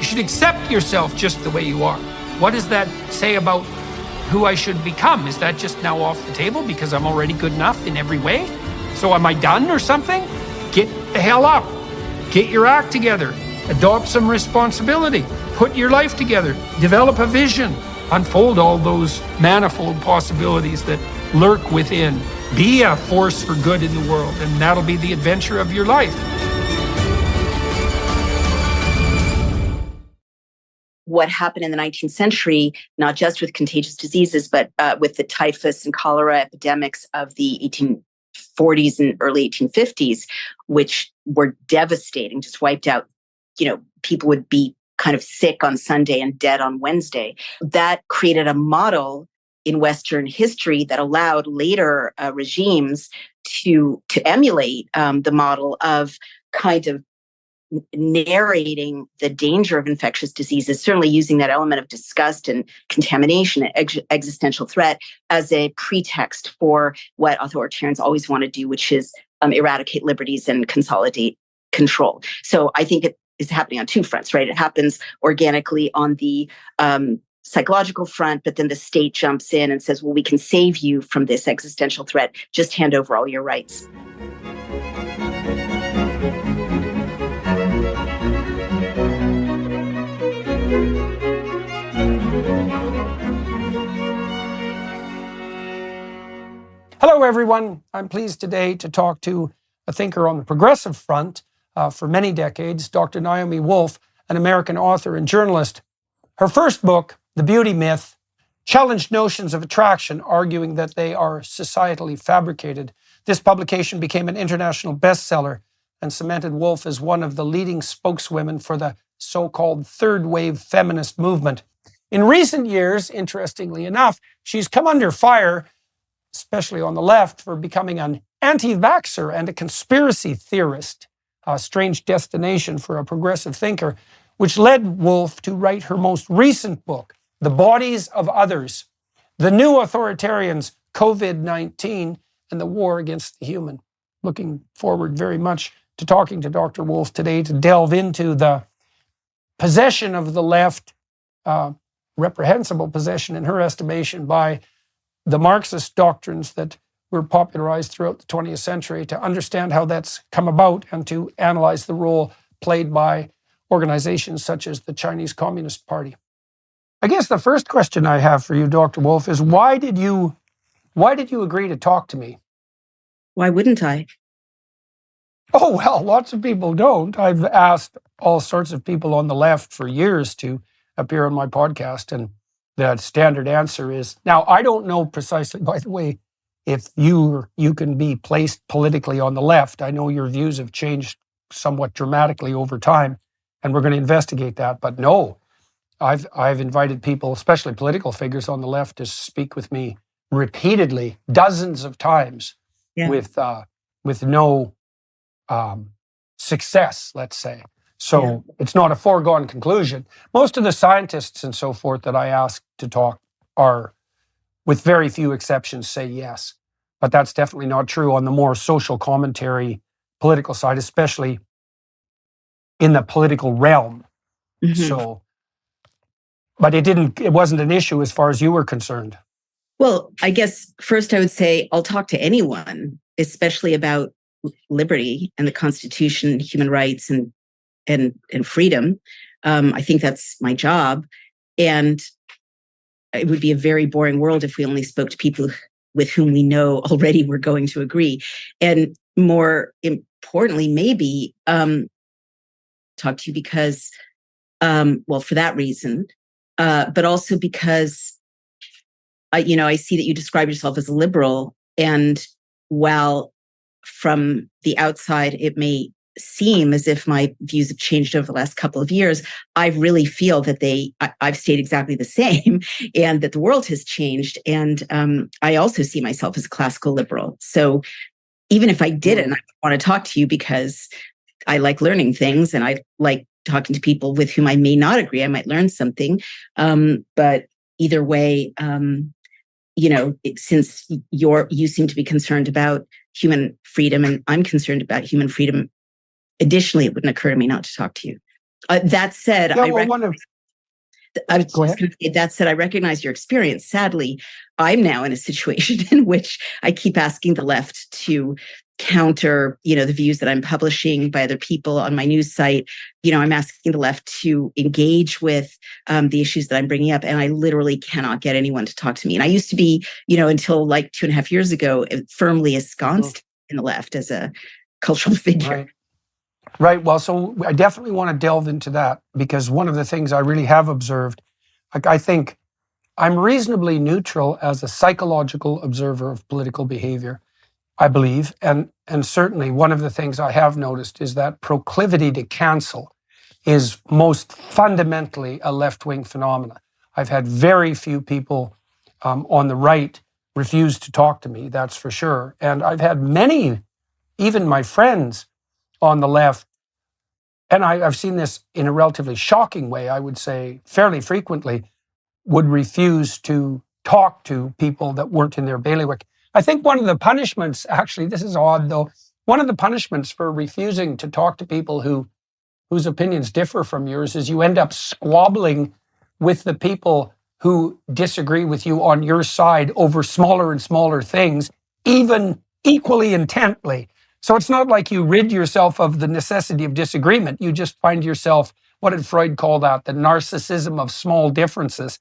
You should accept yourself just the way you are. What does that say about who I should become? Is that just now off the table because I'm already good enough in every way? So am I done or something? Get the hell up. Get your act together. Adopt some responsibility. Put your life together. Develop a vision. Unfold all those manifold possibilities that lurk within. Be a force for good in the world, and that'll be the adventure of your life. What happened in the 19th century, not just with contagious diseases, but with the typhus and cholera epidemics of the 1840s and early 1850s, which were devastating, just wiped out, people would be kind of sick on Sunday and dead on Wednesday. That created a model in Western history that allowed later regimes to emulate the model of kind of narrating the danger of infectious diseases, certainly using that element of disgust and contamination and existential threat as a pretext for what authoritarians always want to do, which is eradicate liberties and consolidate control. So I think it is happening on two fronts, right? It happens organically on the psychological front, but then the state jumps in and says, well, we can save you from this existential threat. Just hand over all your rights. Hello, everyone. I'm pleased today to talk to a thinker on the progressive front for many decades, Dr. Naomi Wolf, an American author and journalist. Her first book, The Beauty Myth, challenged notions of attraction, arguing that they are societally fabricated. This publication became an international bestseller and cemented Wolf as one of the leading spokeswomen for the so-called third wave feminist movement. In recent years, interestingly enough, she's come under fire, especially on the left, for becoming an anti-vaxxer and a conspiracy theorist, a strange destination for a progressive thinker, which led Wolf to write her most recent book, The Bodies of Others, The New Authoritarians, COVID-19, and the War Against the Human. Looking forward very much to talking to Dr. Wolf today to delve into the possession of the left, reprehensible possession in her estimation by the Marxist doctrines that were popularized throughout the 20th century, to understand how that's come about and to analyze the role played by organizations such as the Chinese Communist Party. I guess the first question I have for you, Dr. Wolf, is why did you agree to talk to me? Why wouldn't I? Oh, well, lots of people don't. I've asked all sorts of people on the left for years to appear on my podcast, and the standard answer is, now I don't know precisely, by the way, if you can be placed politically on the left. I know your views have changed somewhat dramatically over time, and we're going to investigate that. But no, I've invited people, especially political figures on the left, to speak with me repeatedly, dozens of times, with no success, let's say. So It's not a foregone conclusion. Most of the scientists and so forth that I ask to talk are, with very few exceptions, say yes. But that's definitely not true on the more social commentary, political side, especially in the political realm. Mm-hmm. So, but it wasn't an issue as far as you were concerned. Well, I guess first I would say I'll talk to anyone, especially about liberty and the Constitution, human rights, and freedom. I think that's my job. And it would be a very boring world if we only spoke to people with whom we know already we're going to agree. And more importantly, maybe talk to you because, for that reason, but also because, I see that you describe yourself as a liberal. And while from the outside, it may seem as if my views have changed over the last couple of years, I really feel that I've stayed exactly the same, and that the world has changed. And I also see myself as a classical liberal. So even if I didn't, I want to talk to you because I like learning things, and I like talking to people with whom I may not agree. I might learn something. But either way, since you seem to be concerned about human freedom and I'm concerned about human freedom, additionally, it wouldn't occur to me not to talk to you. That said, Yeah, well, I was go just ahead. going to say, that said, I recognize your experience. Sadly, I'm now in a situation in which I keep asking the left to counter, the views that I'm publishing by other people on my news site. I'm asking the left to engage with the issues that I'm bringing up, and I literally cannot get anyone to talk to me. And I used to be, until like 2.5 years ago, firmly ensconced in the left as a cultural figure. Right. Well, so I definitely want to delve into that, because one of the things I really have observed, like, I think I'm reasonably neutral as a psychological observer of political behavior, I believe. And certainly one of the things I have noticed is that proclivity to cancel is most fundamentally a left-wing phenomena. I've had very few people on the right refuse to talk to me, that's for sure. And I've had many, even my friends on the left, and I've seen this in a relatively shocking way, I would say fairly frequently, would refuse to talk to people that weren't in their bailiwick. I think one of the punishments, actually, this is odd though, one of the punishments for refusing to talk to people whose opinions differ from yours is you end up squabbling with the people who disagree with you on your side over smaller and smaller things, even equally intently. So it's not like you rid yourself of the necessity of disagreement. You just find yourself, what did Freud call that? The narcissism of small differences.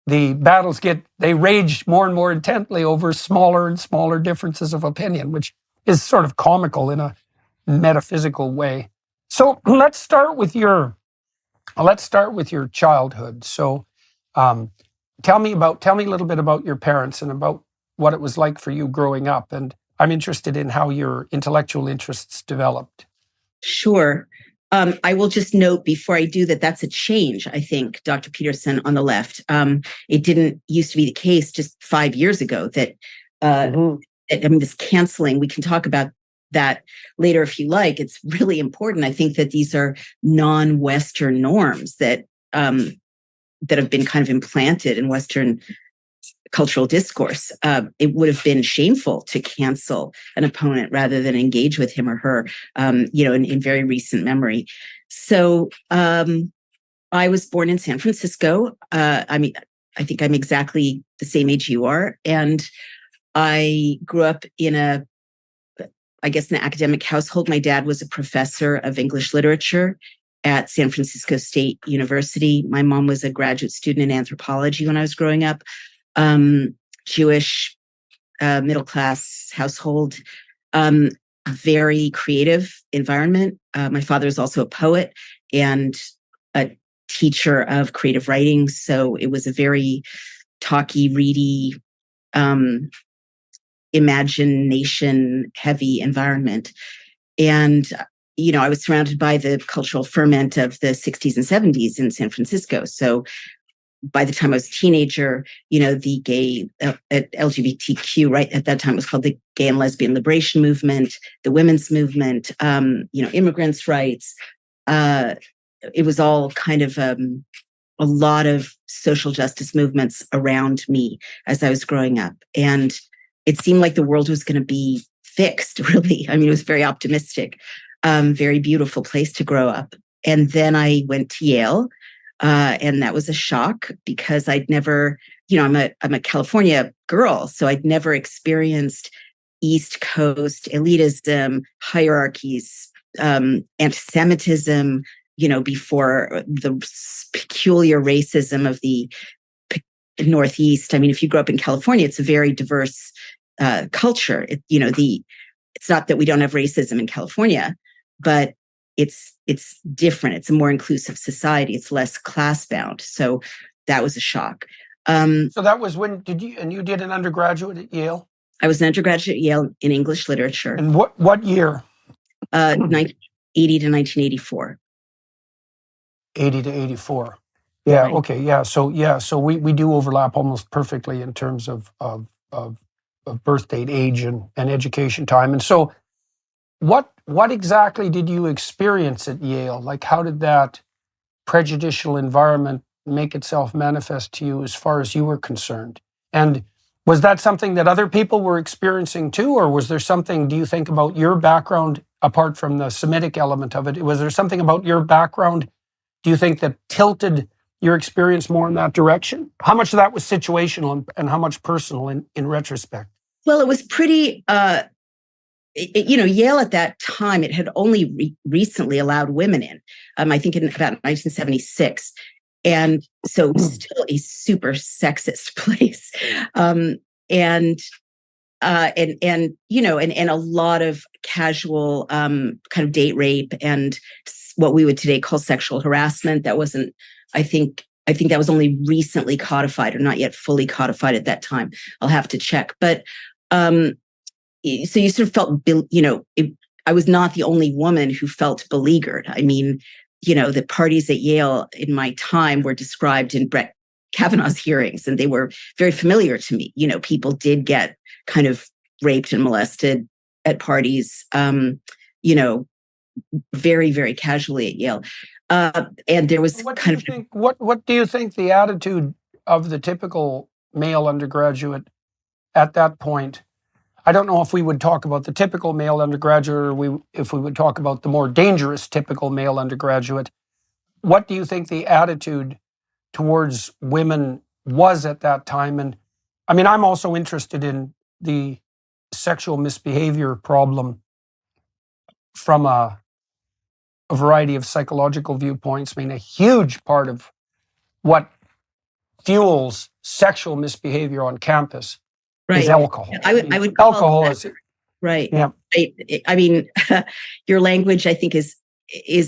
The battles they rage more and more intently over smaller and smaller differences of opinion, which is sort of comical in a metaphysical way. So let's start with your childhood. So tell me a little bit about your parents and about what it was like for you growing up. And I'm interested in how your intellectual interests developed. Sure. I will just note before I do that's a change, I think, Dr. Peterson, on the left. It didn't used to be the case just 5 years ago that, this canceling, we can talk about that later if you like. It's really important. I think that these are non-Western norms that have been kind of implanted in Western cultural discourse. It would have been shameful to cancel an opponent rather than engage with him or her, in very recent memory. So I was born in San Francisco. I think I'm exactly the same age you are. And I grew up in an academic household. My dad was a professor of English literature at San Francisco State University. My mom was a graduate student in anthropology when I was growing up. Jewish, middle-class household, very creative environment. My father is also a poet and a teacher of creative writing. So it was a very talky, ready, imagination-heavy environment. And, I was surrounded by the cultural ferment of the 60s and 70s in San Francisco. So by the time I was a teenager, the gay LGBTQ, right at that time, it was called the Gay and Lesbian Liberation Movement, the women's movement, immigrants' rights. It was all kind of a lot of social justice movements around me as I was growing up. And it seemed like the world was going to be fixed, really. It was very optimistic, very beautiful place to grow up. And then I went to Yale. And that was a shock because I'd never, I'm a California girl, so I'd never experienced East Coast elitism, hierarchies, anti-Semitism, before the peculiar racism of the Northeast. If you grow up in California, it's a very diverse culture. It's not that we don't have racism in California, but it's different. It's a more inclusive society. It's less class bound. So that was a shock. So that was when you did an undergraduate at Yale? I was an undergraduate at Yale in English literature. And what year? 1980 to 1984. 80 to 84. Yeah. Right. Okay. Yeah. So we do overlap almost perfectly in terms of birth date, age, and education time. And so what exactly did you experience at Yale? Like, how did that prejudicial environment make itself manifest to you as far as you were concerned? And was that something that other people were experiencing too? Or was there something, do you think, about your background, apart from the Semitic element of it, was there something about your background do you think that tilted your experience more in that direction? How much of that was situational and how much personal in retrospect? Well, it was pretty, Yale at that time, it had only recently allowed women in, I think in about 1976. And so it was still a super sexist place. And a lot of casual kind of date rape and what we would today call sexual harassment. That wasn't, I think that was only recently codified or not yet fully codified at that time. I'll have to check. But so you sort of felt, I was not the only woman who felt beleaguered. I mean, the parties at Yale in my time were described in Brett Kavanaugh's hearings, and they were very familiar to me. People did get kind of raped and molested at parties, very, very casually at Yale. And there was what do you think the attitude of the typical male undergraduate at that point? I don't know if we would talk about the typical male undergraduate or if we would talk about the more dangerous typical male undergraduate. What do you think the attitude towards women was at that time? And I mean, I'm also interested in the sexual misbehavior problem from a variety of psychological viewpoints. I mean, a huge part of what fuels sexual misbehavior on campus is alcohol. I would call alcohol that, is right. Yeah. I mean, your language, I think, is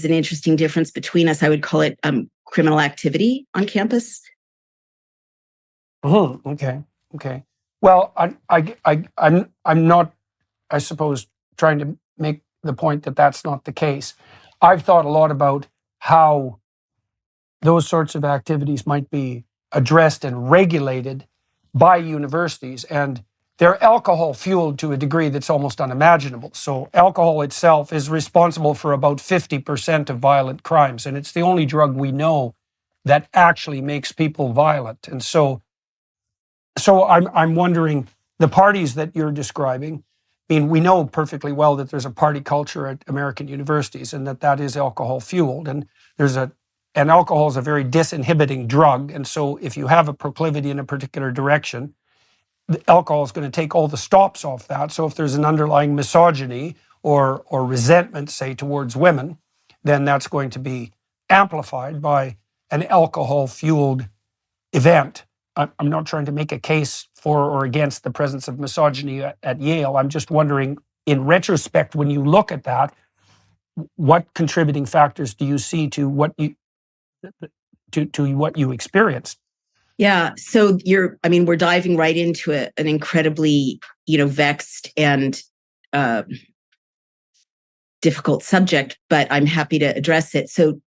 an interesting difference between us. I would call it criminal activity on campus. Okay. Well, I'm not, I suppose, trying to make the point that that's not the case. I've thought a lot about how those sorts of activities might be addressed and regulated by universities, and they're alcohol fueled to a degree that's almost unimaginable. So alcohol itself is responsible for about 50% of violent crimes, and it's the only drug we know that actually makes people violent. And so I'm wondering, the parties that you're describing, I mean, we know perfectly well that there's a party culture at American universities and that is alcohol fueled, and and alcohol is a very disinhibiting drug. And so if you have a proclivity in a particular direction, alcohol is going to take all the stops off that. So if there's an underlying misogyny or resentment, say, towards women, then that's going to be amplified by an alcohol-fueled event. I'm not trying to make a case for or against the presence of misogyny at Yale. I'm just wondering, in retrospect, when you look at that, what contributing factors do you see to what you experienced? Yeah. So we're diving right into an incredibly, vexed and difficult subject, but I'm happy to address it. So,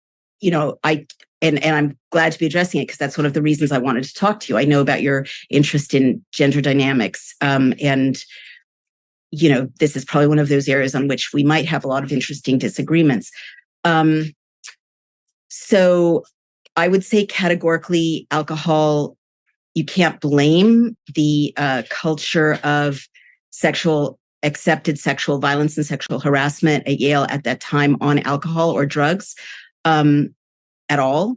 and I'm glad to be addressing it because that's one of the reasons I wanted to talk to you. I know about your interest in gender dynamics. And this is probably one of those areas on which we might have a lot of interesting disagreements. So I would say categorically, alcohol, you can't blame the culture of accepted sexual violence and sexual harassment at Yale at that time on alcohol or drugs at all.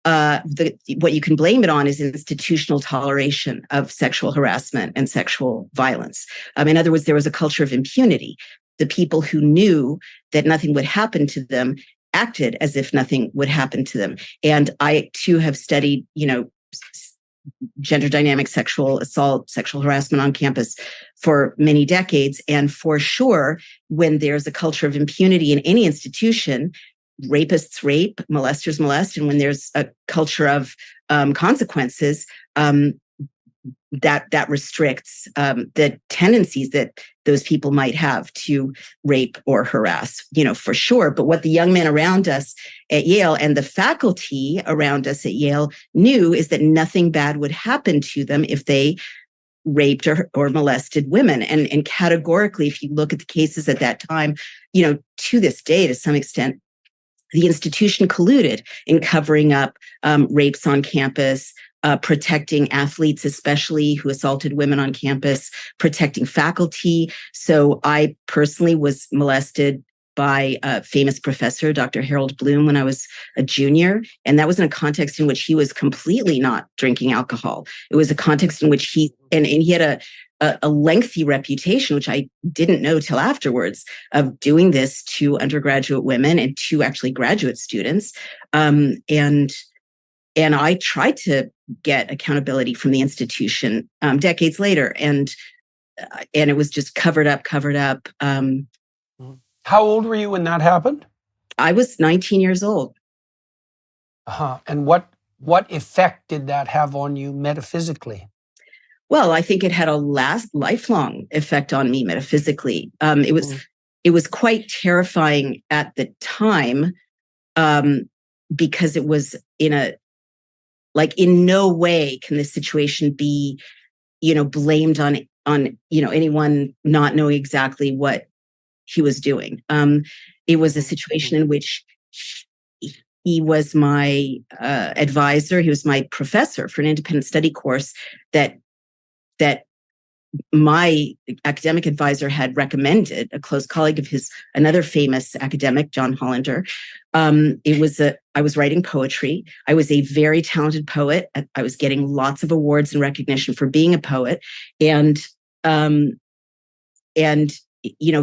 What you can blame it on is institutional toleration of sexual harassment and sexual violence. In other words, there was a culture of impunity. The people who knew that nothing would happen to them acted as if nothing would happen to them. And I too have studied, gender dynamic sexual assault, sexual harassment on campus for many decades. And for sure, when there's a culture of impunity in any institution, rapists rape, molesters molest. And when there's a culture of consequences, that restricts the tendencies that those people might have to rape or harass, for sure. But what the young men around us at Yale and the faculty around us at Yale knew is that nothing bad would happen to them if they raped or molested women. And categorically, if you look at the cases at that time, to this day, to some extent, the institution colluded in covering up rapes on campus, protecting athletes, especially who assaulted women on campus, protecting faculty. So I personally was molested by a famous professor, Dr. Harold Bloom, when I was a junior. And that was in a context in which he was completely not drinking alcohol. It was a context in which and he had a lengthy reputation, which I didn't know till afterwards, of doing this to undergraduate women and to actually graduate students. And I tried to get accountability from the institution decades later, and it was just covered up. How old were you when that happened? I was 19 years old. And what effect did that have on you metaphysically? Well, I think it had a lifelong effect on me metaphysically. It was quite terrifying at the time, because it was in no way can this situation be, blamed on anyone not knowing exactly what he was doing. It was a situation in which he was my advisor. He was my professor for an independent study course that my academic advisor had recommended, a close colleague of his, another famous academic, John Hollander. I was writing poetry. I was a very talented poet. I was getting lots of awards and recognition for being a poet. And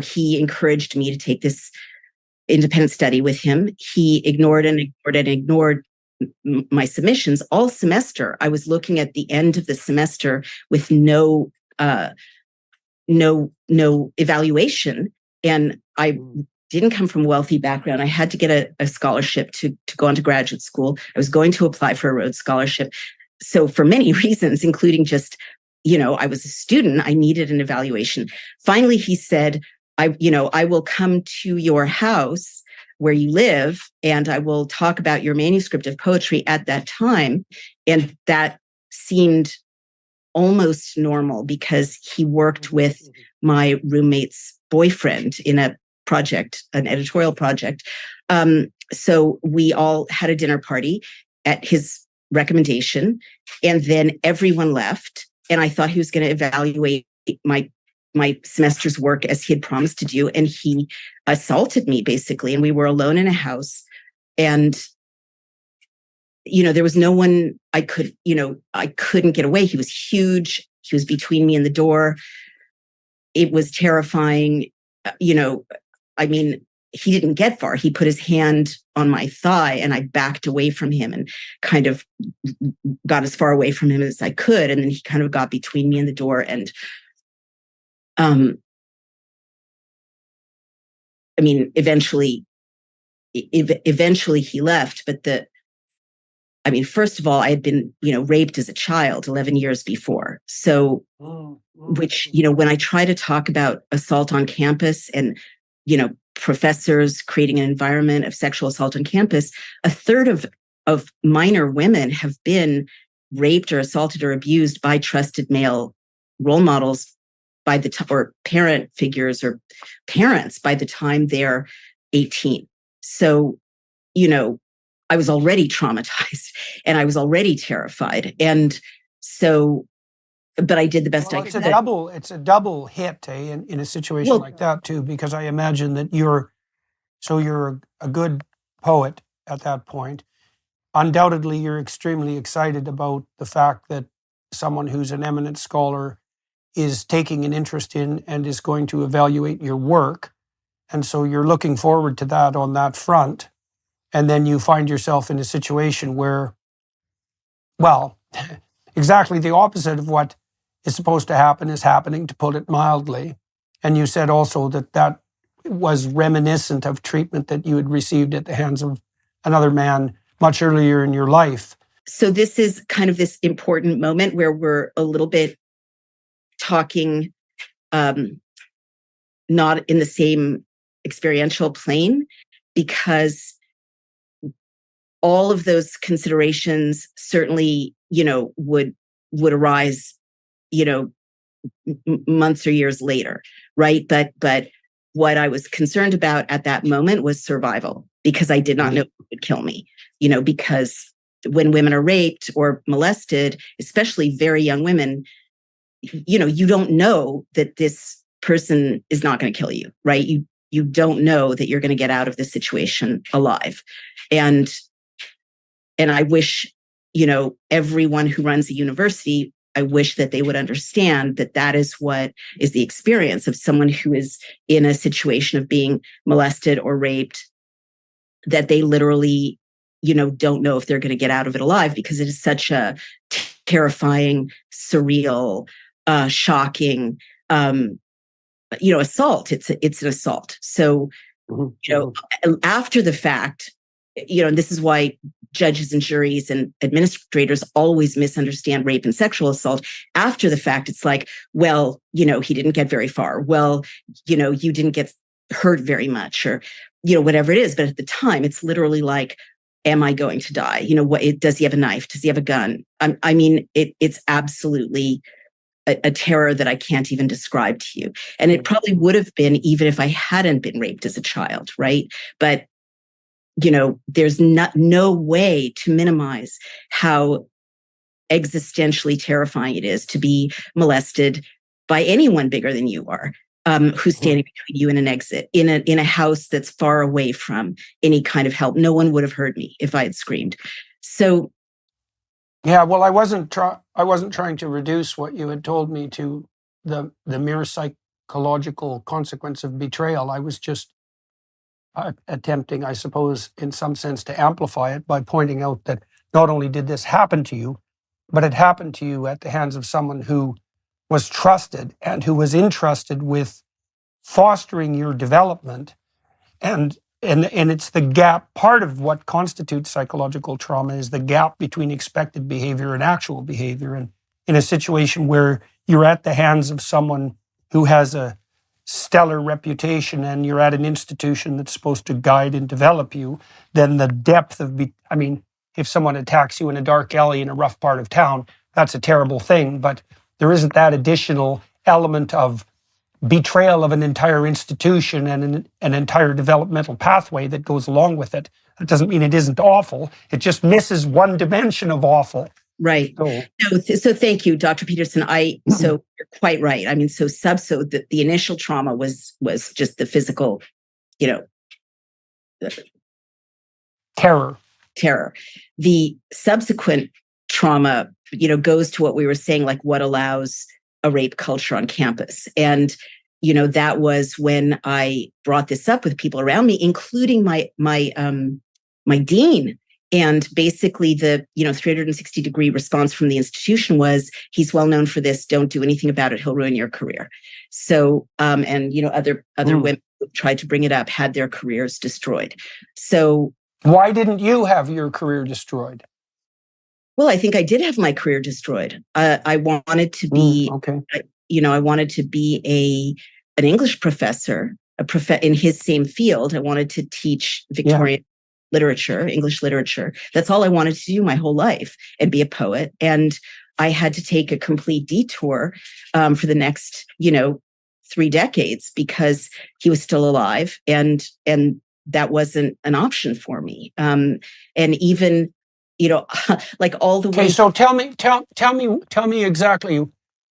he encouraged me to take this independent study with him. He ignored my submissions all semester. I was looking at the end of the semester with no evaluation. And I didn't come from a wealthy background. I had to get a scholarship to go on to graduate school. I was going to apply for a Rhodes Scholarship. So for many reasons, including just, I was a student, I needed an evaluation. Finally, he said, I will come to your house where you live, and I will talk about your manuscript of poetry at that time. And that seemed almost normal because he worked with my roommate's boyfriend in an editorial project. So we all had a dinner party at his recommendation, and then everyone left. And I thought he was going to evaluate my semester's work as he had promised to do. And he assaulted me, basically. And we were alone in a house. And, there was no one I couldn't get away. He was huge. He was between me and the door. It was terrifying. He didn't get far. He put his hand on my thigh, and I backed away from him and kind of got as far away from him as I could. And then he kind of got between me and the door. And eventually he left. But first of all, I had been, raped as a child 11 years before. So, which, when I try to talk about assault on campus and, professors creating an environment of sexual assault on campus, a third of minor women have been raped or assaulted or abused by trusted male role models or parent figures or parents by the time they're 18. So, I was already traumatized and I was already terrified. And so, but I did the best I could. It's a double hit, in a situation like that too, because I imagine that you're a good poet at that point. Undoubtedly, you're extremely excited about the fact that someone who's an eminent scholar is taking an interest in and is going to evaluate your work. And so you're looking forward to that on that front. And then you find yourself in a situation where, well, exactly the opposite of what is supposed to happen is happening, to put it mildly. And you said also that was reminiscent of treatment that you had received at the hands of another man much earlier in your life. So this is kind of this important moment where we're a little bit talking not in the same experiential plane, because all of those considerations certainly, would arise, months or years later, right? But what I was concerned about at that moment was survival, because I did not know who would kill me, because when women are raped or molested, especially very young women, you don't know that this person is not going to kill you, right? you don't know that you're going to get out of this situation alive. And I wish, everyone who runs a university, I wish that they would understand that that is what is the experience of someone who is in a situation of being molested or raped, that they literally, don't know if they're going to get out of it alive, because it is such a terrifying, surreal, shocking, assault. It's an assault. So, after the fact, and this is why judges and juries and administrators always misunderstand rape and sexual assault. After the fact, it's like, well, he didn't get very far. Well, you didn't get hurt very much, or, whatever it is. But at the time, it's literally like, am I going to die? Does he have a knife? Does he have a gun? It's absolutely a terror that I can't even describe to you. And it probably would have been even if I hadn't been raped as a child, right? But, there's no way to minimize how existentially terrifying it is to be molested by anyone bigger than you are, who's standing between you and an exit in a house that's far away from any kind of help. No one would have heard me if I had screamed. So, yeah, well, I wasn't trying to reduce what you had told me to the mere psychological consequence of betrayal. I was just attempting, I suppose, in some sense, to amplify it by pointing out that not only did this happen to you, but it happened to you at the hands of someone who was trusted and who was entrusted with fostering your development. And it's the gap. Part of what constitutes psychological trauma is the gap between expected behavior and actual behavior. And in a situation where you're at the hands of someone who has a stellar reputation and you're at an institution that's supposed to guide and develop you, then the depth of, if someone attacks you in a dark alley in a rough part of town, that's a terrible thing. But there isn't that additional element of betrayal of an entire institution and an entire developmental pathway that goes along with it. That doesn't mean it isn't awful. It just misses one dimension of awful. Right. So thank you, Dr. Peterson. So you're quite right. So the initial trauma was just the physical, terror. The subsequent trauma, goes to what we were saying, like what allows a rape culture on campus. And, that was when I brought this up with people around me, including my dean. And basically the, 360-degree response from the institution was, he's well known for this. Don't do anything about it. He'll ruin your career. So, and, other women who tried to bring it up had their careers destroyed. So why didn't you have your career destroyed? Well, I think I did have my career destroyed. I wanted to be, I wanted to be an English professor, in his same field. I wanted to teach Victorian literature, English literature. That's all I wanted to do my whole life, and be a poet. And I had to take a complete detour for the next, 3 decades, because he was still alive, and that wasn't an option for me. And even, like all the way. Okay, so tell me exactly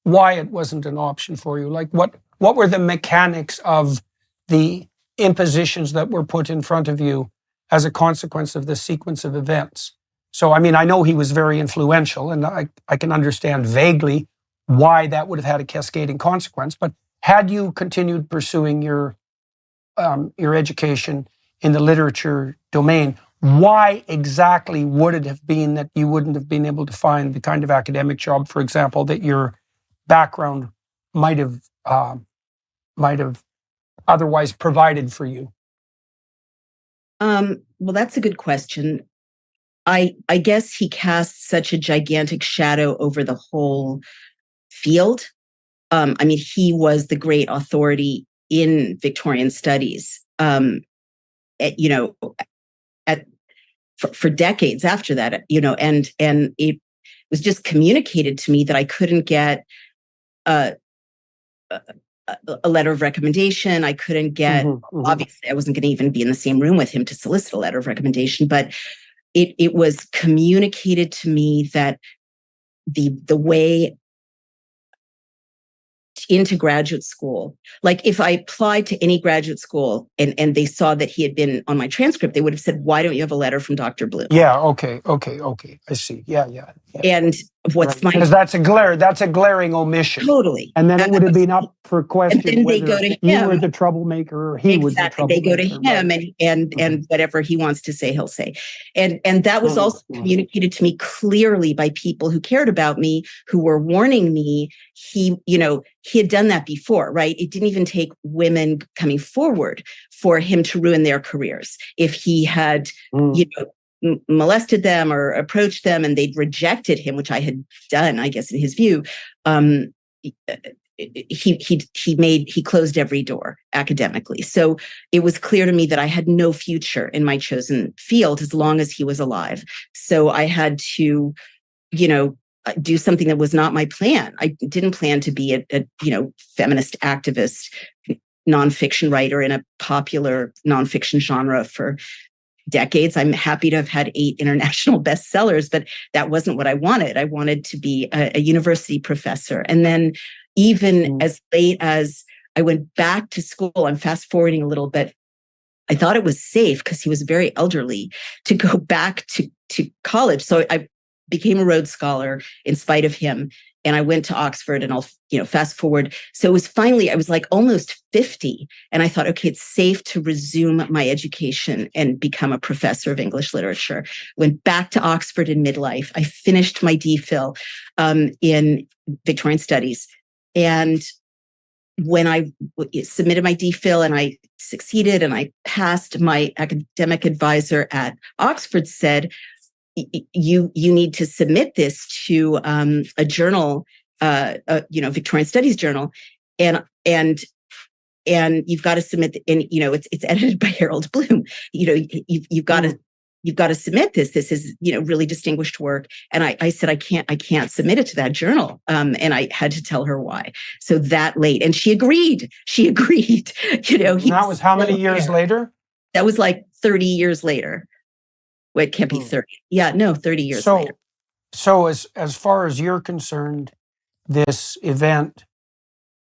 why it wasn't an option for you. Like what were the mechanics of the impositions that were put in front of you as a consequence of this sequence of events? So, I know he was very influential, and I can understand vaguely why that would have had a cascading consequence. But had you continued pursuing your education in the literature domain, why exactly would it have been that you wouldn't have been able to find the kind of academic job, for example, that your background might have otherwise provided for you? Well, that's a good question. I guess he casts such a gigantic shadow over the whole field. He was the great authority in Victorian studies, for decades after that, and it was just communicated to me that I couldn't get a letter of recommendation. I couldn't get, obviously I wasn't going to even be in the same room with him to solicit a letter of recommendation, but it was communicated to me that the way, into graduate school. Like if I applied to any graduate school and they saw that he had been on my transcript, they would have said, why don't you have a letter from Dr. Bloom? Yeah, okay. I see. Yeah. And what's right. Because that's a glaring omission. Totally. And then it would have been up for question they go whether to you him. were the troublemaker or he was the Exactly. They troublemaker. go to him, right? and whatever he wants to say, he'll say. And that was also communicated to me clearly by people who cared about me, who were warning me. He had done that before, right? It didn't even take women coming forward for him to ruin their careers. If he had, molested them or approached them and they'd rejected him, which I had done, I guess, in his view, he closed every door academically. So it was clear to me that I had no future in my chosen field as long as he was alive. So I had to, do something that was not my plan. I didn't plan to be a feminist activist, nonfiction writer in a popular nonfiction genre for decades. I'm happy to have had 8 international bestsellers, but that wasn't what I wanted. I wanted to be a university professor. And then even as late as I went back to school, I'm fast forwarding a little bit. I thought it was safe because he was very elderly to go back to college. So I became a Rhodes Scholar in spite of him. And I went to Oxford, and I'll, fast forward. So it was finally, I was like almost 50. And I thought, okay, it's safe to resume my education and become a professor of English literature. Went back to Oxford in midlife. I finished my DPhil in Victorian Studies. And when I submitted my DPhil and I succeeded and I passed, my academic advisor at Oxford said, you need to submit this to a journal, Victorian Studies journal, and you've got to submit. And it's edited by Harold Bloom. You've got to submit this. This is really distinguished work. And I said I can't submit it to that journal. And I had to tell her why. So that late, and she agreed. That was how many years later? That was like 30 years later. Well, it can't be 30. Yeah, no, 30 years later. So as far as you're concerned, this event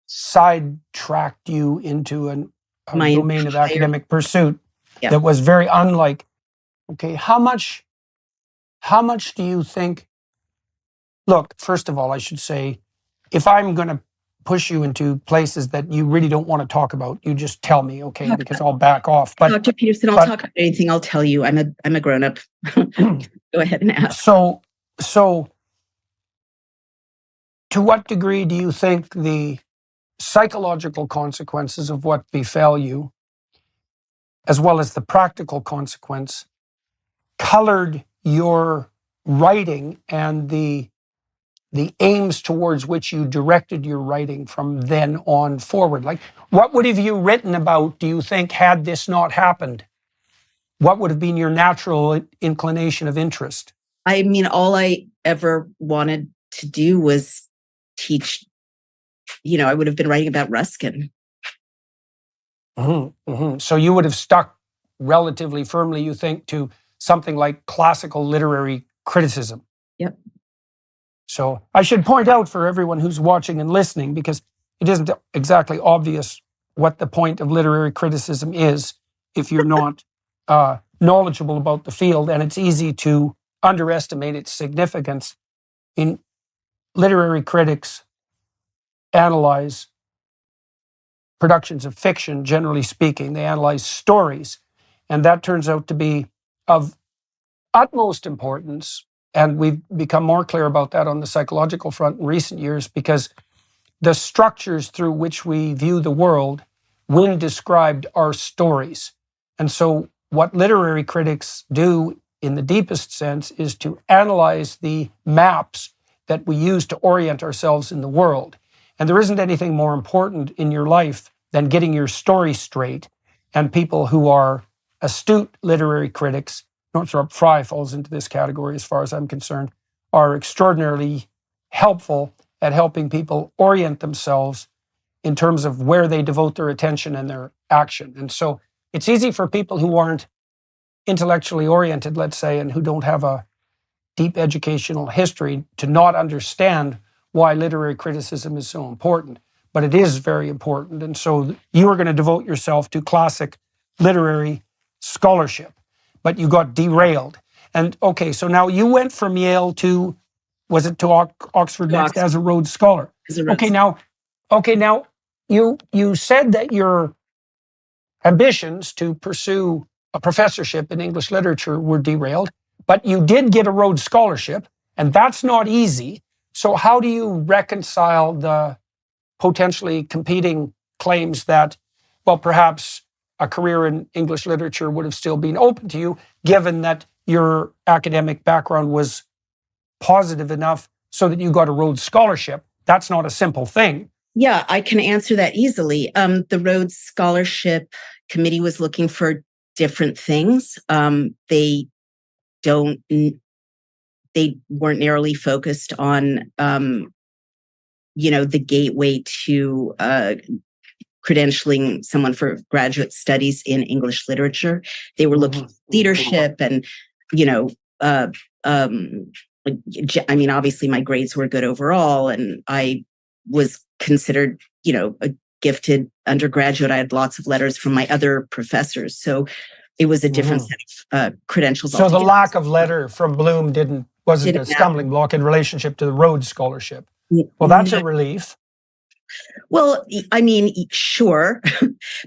sidetracked you into a domain of academic pursuit that was very unlike. Okay, how much do you think? Look, first of all, I should say, if I'm going to push you into places that you really don't want to talk about, you just tell me, okay? Because I'll back off. But Dr. Peterson, I'll talk about anything. I'll tell you. I'm a grown up. Go ahead and ask. So, to what degree do you think the psychological consequences of what befell you, as well as the practical consequence, colored your writing and the aims towards which you directed your writing from then on forward? Like, what would have you written about, do you think, had this not happened? What would have been your natural inclination of interest? I mean, all I ever wanted to do was teach. I would have been writing about Ruskin. So you would have stuck relatively firmly, you think, to something like classical literary criticism. Yep. So I should point out for everyone who's watching and listening, because it isn't exactly obvious what the point of literary criticism is if you're not knowledgeable about the field, and it's easy to underestimate its significance. In literary critics analyze productions of fiction, generally speaking. They analyze stories, and that turns out to be of utmost importance. And we've become more clear about that on the psychological front in recent years, because the structures through which we view the world, when described, are stories. And so what literary critics do in the deepest sense is to analyze the maps that we use to orient ourselves in the world. And there isn't anything more important in your life than getting your story straight. And people who are astute literary critics, Northrop Frye falls into this category as far as I'm concerned, are extraordinarily helpful at helping people orient themselves in terms of where they devote their attention and their action. And so it's easy for people who aren't intellectually oriented, let's say, and who don't have a deep educational history to not understand why literary criticism is so important. but it is very important. And so you were going to devote yourself to classic literary scholarship, but you got derailed. And okay, so now you went from Yale to, was it to Oxford next as a Rhodes Scholar? Okay, now you said that your ambitions to pursue a professorship in English literature were derailed, but you did get a Rhodes Scholarship, and that's not easy. So how do you reconcile the potentially competing claims that, well, perhaps a career in English literature would have still been open to you, given that your academic background was positive enough so that you got a Rhodes Scholarship? That's not a simple thing. Yeah, I can answer that easily. The Rhodes Scholarship Committee was looking for different things. They weren't narrowly focused on, the gateway to credentialing someone for graduate studies in English literature. They were looking for leadership and, obviously my grades were good overall, and I was considered, a gifted undergraduate. I had lots of letters from my other professors. So it was a different set of credentials. So the lack of letter from Bloom wasn't a stumbling block in relationship to the Rhodes Scholarship. Well, that's a relief. Well, sure.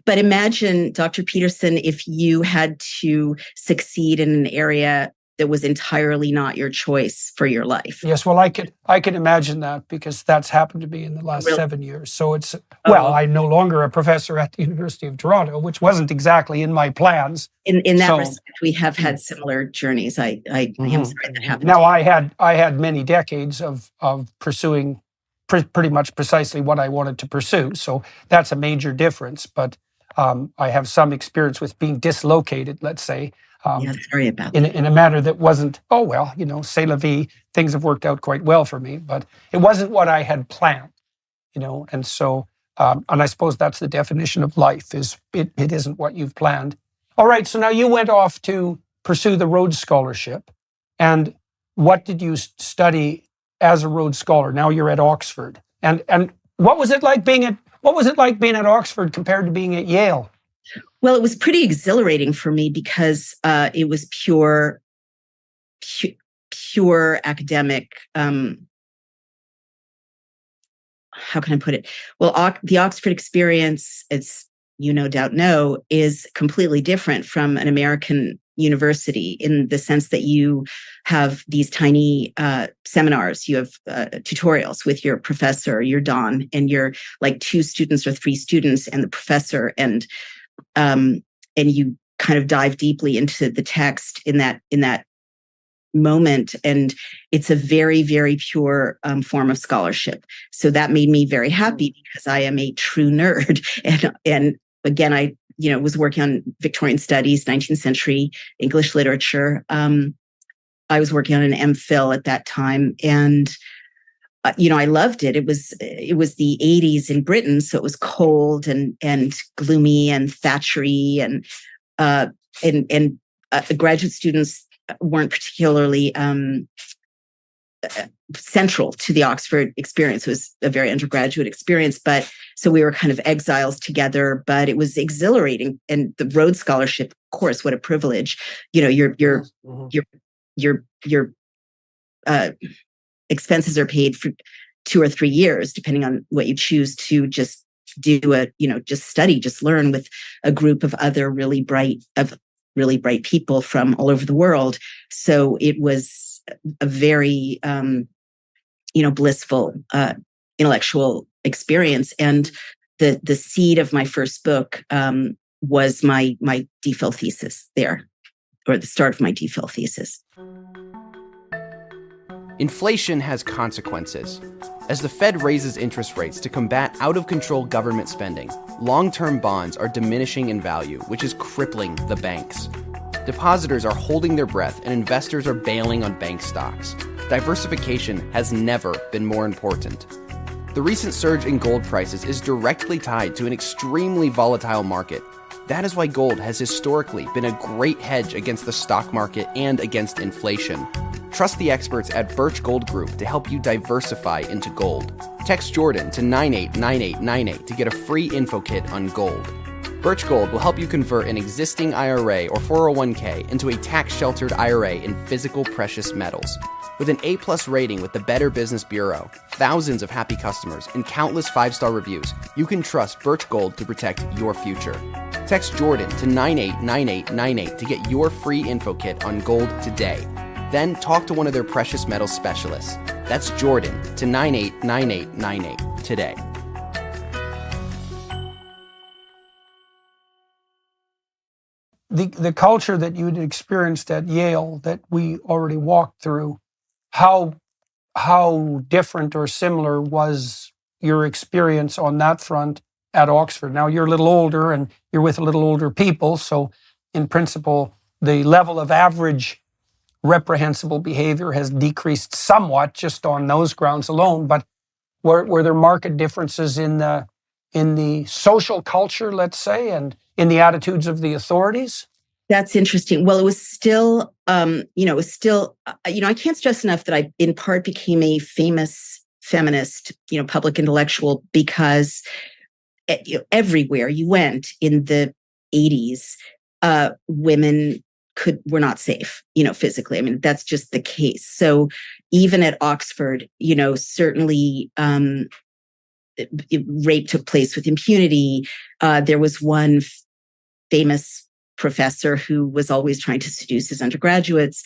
But imagine, Dr. Peterson, if you had to succeed in an area that was entirely not your choice for your life. Yes, well, I can imagine that, because that's happened to me in the last 7 years. So it's, I'm no longer a professor at the University of Toronto, which wasn't exactly in my plans. In that respect, we have had similar journeys. I am sorry that happened. Now, I had many decades of pursuing pretty much precisely what I wanted to pursue. So that's a major difference. But I have some experience with being dislocated, let's say, sorry about that. In a manner that wasn't, c'est la vie. Things have worked out quite well for me, but it wasn't what I had planned, and so, and I suppose that's the definition of life, is it isn't what you've planned. All right, so now you went off to pursue the Rhodes Scholarship, and what did you study as a Rhodes Scholar? Now you're at Oxford, and what was it like being at Oxford compared to being at Yale? Well, it was pretty exhilarating for me because it was pure academic. How can I put it? Well, the Oxford experience, as you no doubt know, is completely different from an American university in the sense that you have these tiny seminars. You have tutorials with your professor, your Don, and you're like 2 students or 3 students and the professor, and you kind of dive deeply into the text in that moment. And it's a very, very pure form of scholarship. So that made me very happy because I am a true nerd. And again, I was working on Victorian studies, 19th century English literature. I was working on an MPhil at that time, and I loved it. It was the 80s in Britain, so it was cold and gloomy and Thatchery, and graduate students weren't particularly central to the Oxford experience. It was a very undergraduate experience, but so we were kind of exiles together. But it was exhilarating, and the Rhodes Scholarship, of course, what a privilege! Your expenses are paid for 2 or 3 years, depending on what you choose to just do just study, just learn with a group of other really bright people from all over the world. So it was a very, blissful intellectual experience. And the seed of my first book was my DPhil thesis there, or the start of my DPhil thesis. Inflation has consequences. As the Fed raises interest rates to combat out-of-control government spending, long-term bonds are diminishing in value, which is crippling the banks. Depositors are holding their breath and investors are bailing on bank stocks. Diversification has never been more important. The recent surge in gold prices is directly tied to an extremely volatile market. That is why gold has historically been a great hedge against the stock market and against inflation. Trust the experts at Birch Gold Group to help you diversify into gold. Text Jordan to 989898 to get a free info kit on gold. Birch Gold will help you convert an existing IRA or 401k into a tax-sheltered IRA in physical precious metals. With an A+ rating with the Better Business Bureau, thousands of happy customers, and countless 5-star reviews, you can trust Birch Gold to protect your future. Text Jordan to 989898 to get your free info kit on gold today. Then talk to one of their precious metals specialists. That's Jordan to 989898 today. The culture that you'd experienced at Yale that we already walked through, how different or similar was your experience on that front at Oxford? Now, you're a little older and you're with a little older people, so in principle, the level of average reprehensible behavior has decreased somewhat just on those grounds alone, but were there marked differences in the social culture, let's say, and in the attitudes of the authorities? That's interesting. Well, it was still, I can't stress enough that I, in part, became a famous feminist, public intellectual because everywhere you went in the 80s, women were not safe, physically. I mean, that's just the case. So even at Oxford, certainly rape took place with impunity. There was one famous professor who was always trying to seduce his undergraduates.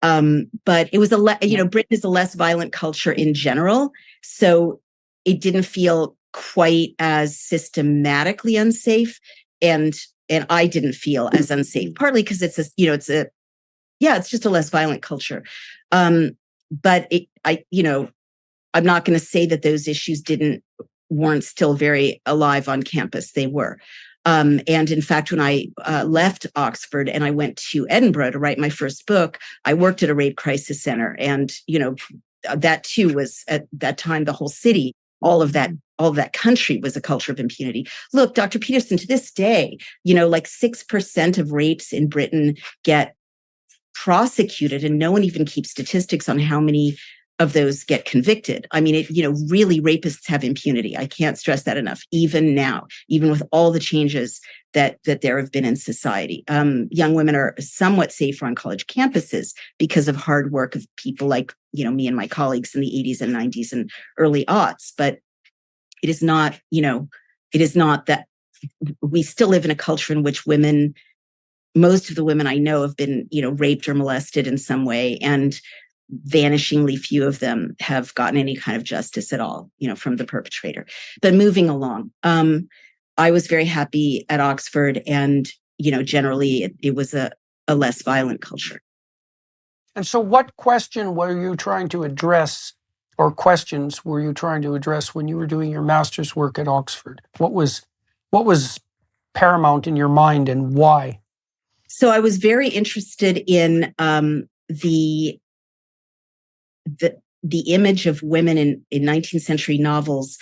But it was Britain is a less violent culture in general. So it didn't feel quite as systematically unsafe. And I didn't feel as unsafe, partly because it's just a less violent culture. But I'm not going to say that those issues weren't still very alive on campus. They were. And in fact, when I left Oxford and I went to Edinburgh to write my first book, I worked at a rape crisis center. And, that too was at that time, the whole city, all of that country was a culture of impunity. Look, Dr. Peterson, to this day, like 6% of rapes in Britain get prosecuted, and no one even keeps statistics on how many of those get convicted. I mean, really rapists have impunity. I can't stress that enough. Even now, even with all the changes that there have been in society, young women are somewhat safer on college campuses because of hard work of people like, me and my colleagues in the 80s and 90s and early aughts. But it is not that we still live in a culture in which most of the women I know have been, raped or molested in some way. And vanishingly few of them have gotten any kind of justice at all, from the perpetrator. But moving along, I was very happy at Oxford, and, generally it was a less violent culture. And so what question were you trying to address, or questions were you trying to address when you were doing your master's work at Oxford? What was paramount in your mind, and why? So I was very interested in the image of women in 19th century novels,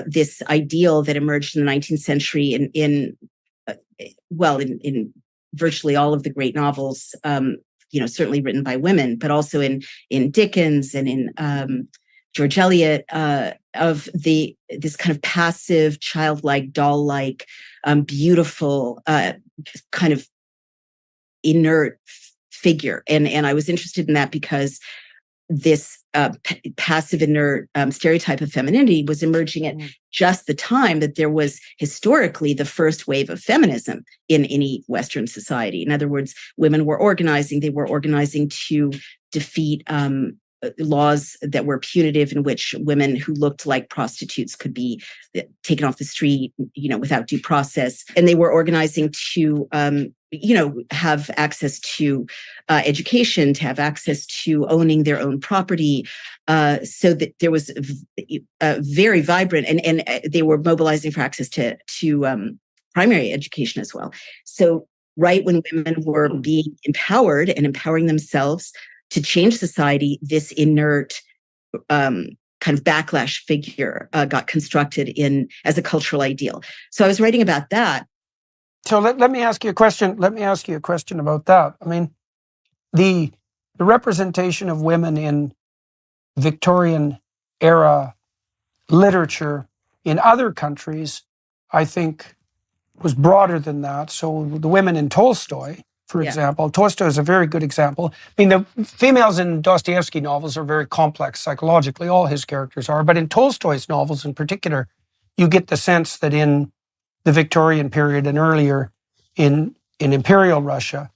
this ideal that emerged in the 19th century in virtually all of the great novels, certainly written by women, but also in Dickens and in George Eliot, of this kind of passive, childlike, doll-like, beautiful, kind of inert figure. And I was interested in that because this passive, inert stereotype of femininity was emerging at just the time that there was historically the first wave of feminism in any Western society. In other words, women were organizing. They were organizing to defeat laws that were punitive, in which women who looked like prostitutes could be taken off the street, without due process. And they were organizing to, have access to education, to have access to owning their own property, so that there was very vibrant, and they were mobilizing for access to primary education as well. So right when women were being empowered and empowering themselves to change society, this inert kind of backlash figure got constructed as a cultural ideal. So I was writing about that. So let me ask you a question. Let me ask you a question about that. I mean, the the representation of women in Victorian era literature in other countries, I think, was broader than that. So the women in Tolstoy, for example, Tolstoy is a very good example. I mean, the females in Dostoevsky novels are very complex psychologically, all his characters are, but in Tolstoy's novels in particular, you get the sense that in the Victorian period and earlier in Imperial Russia,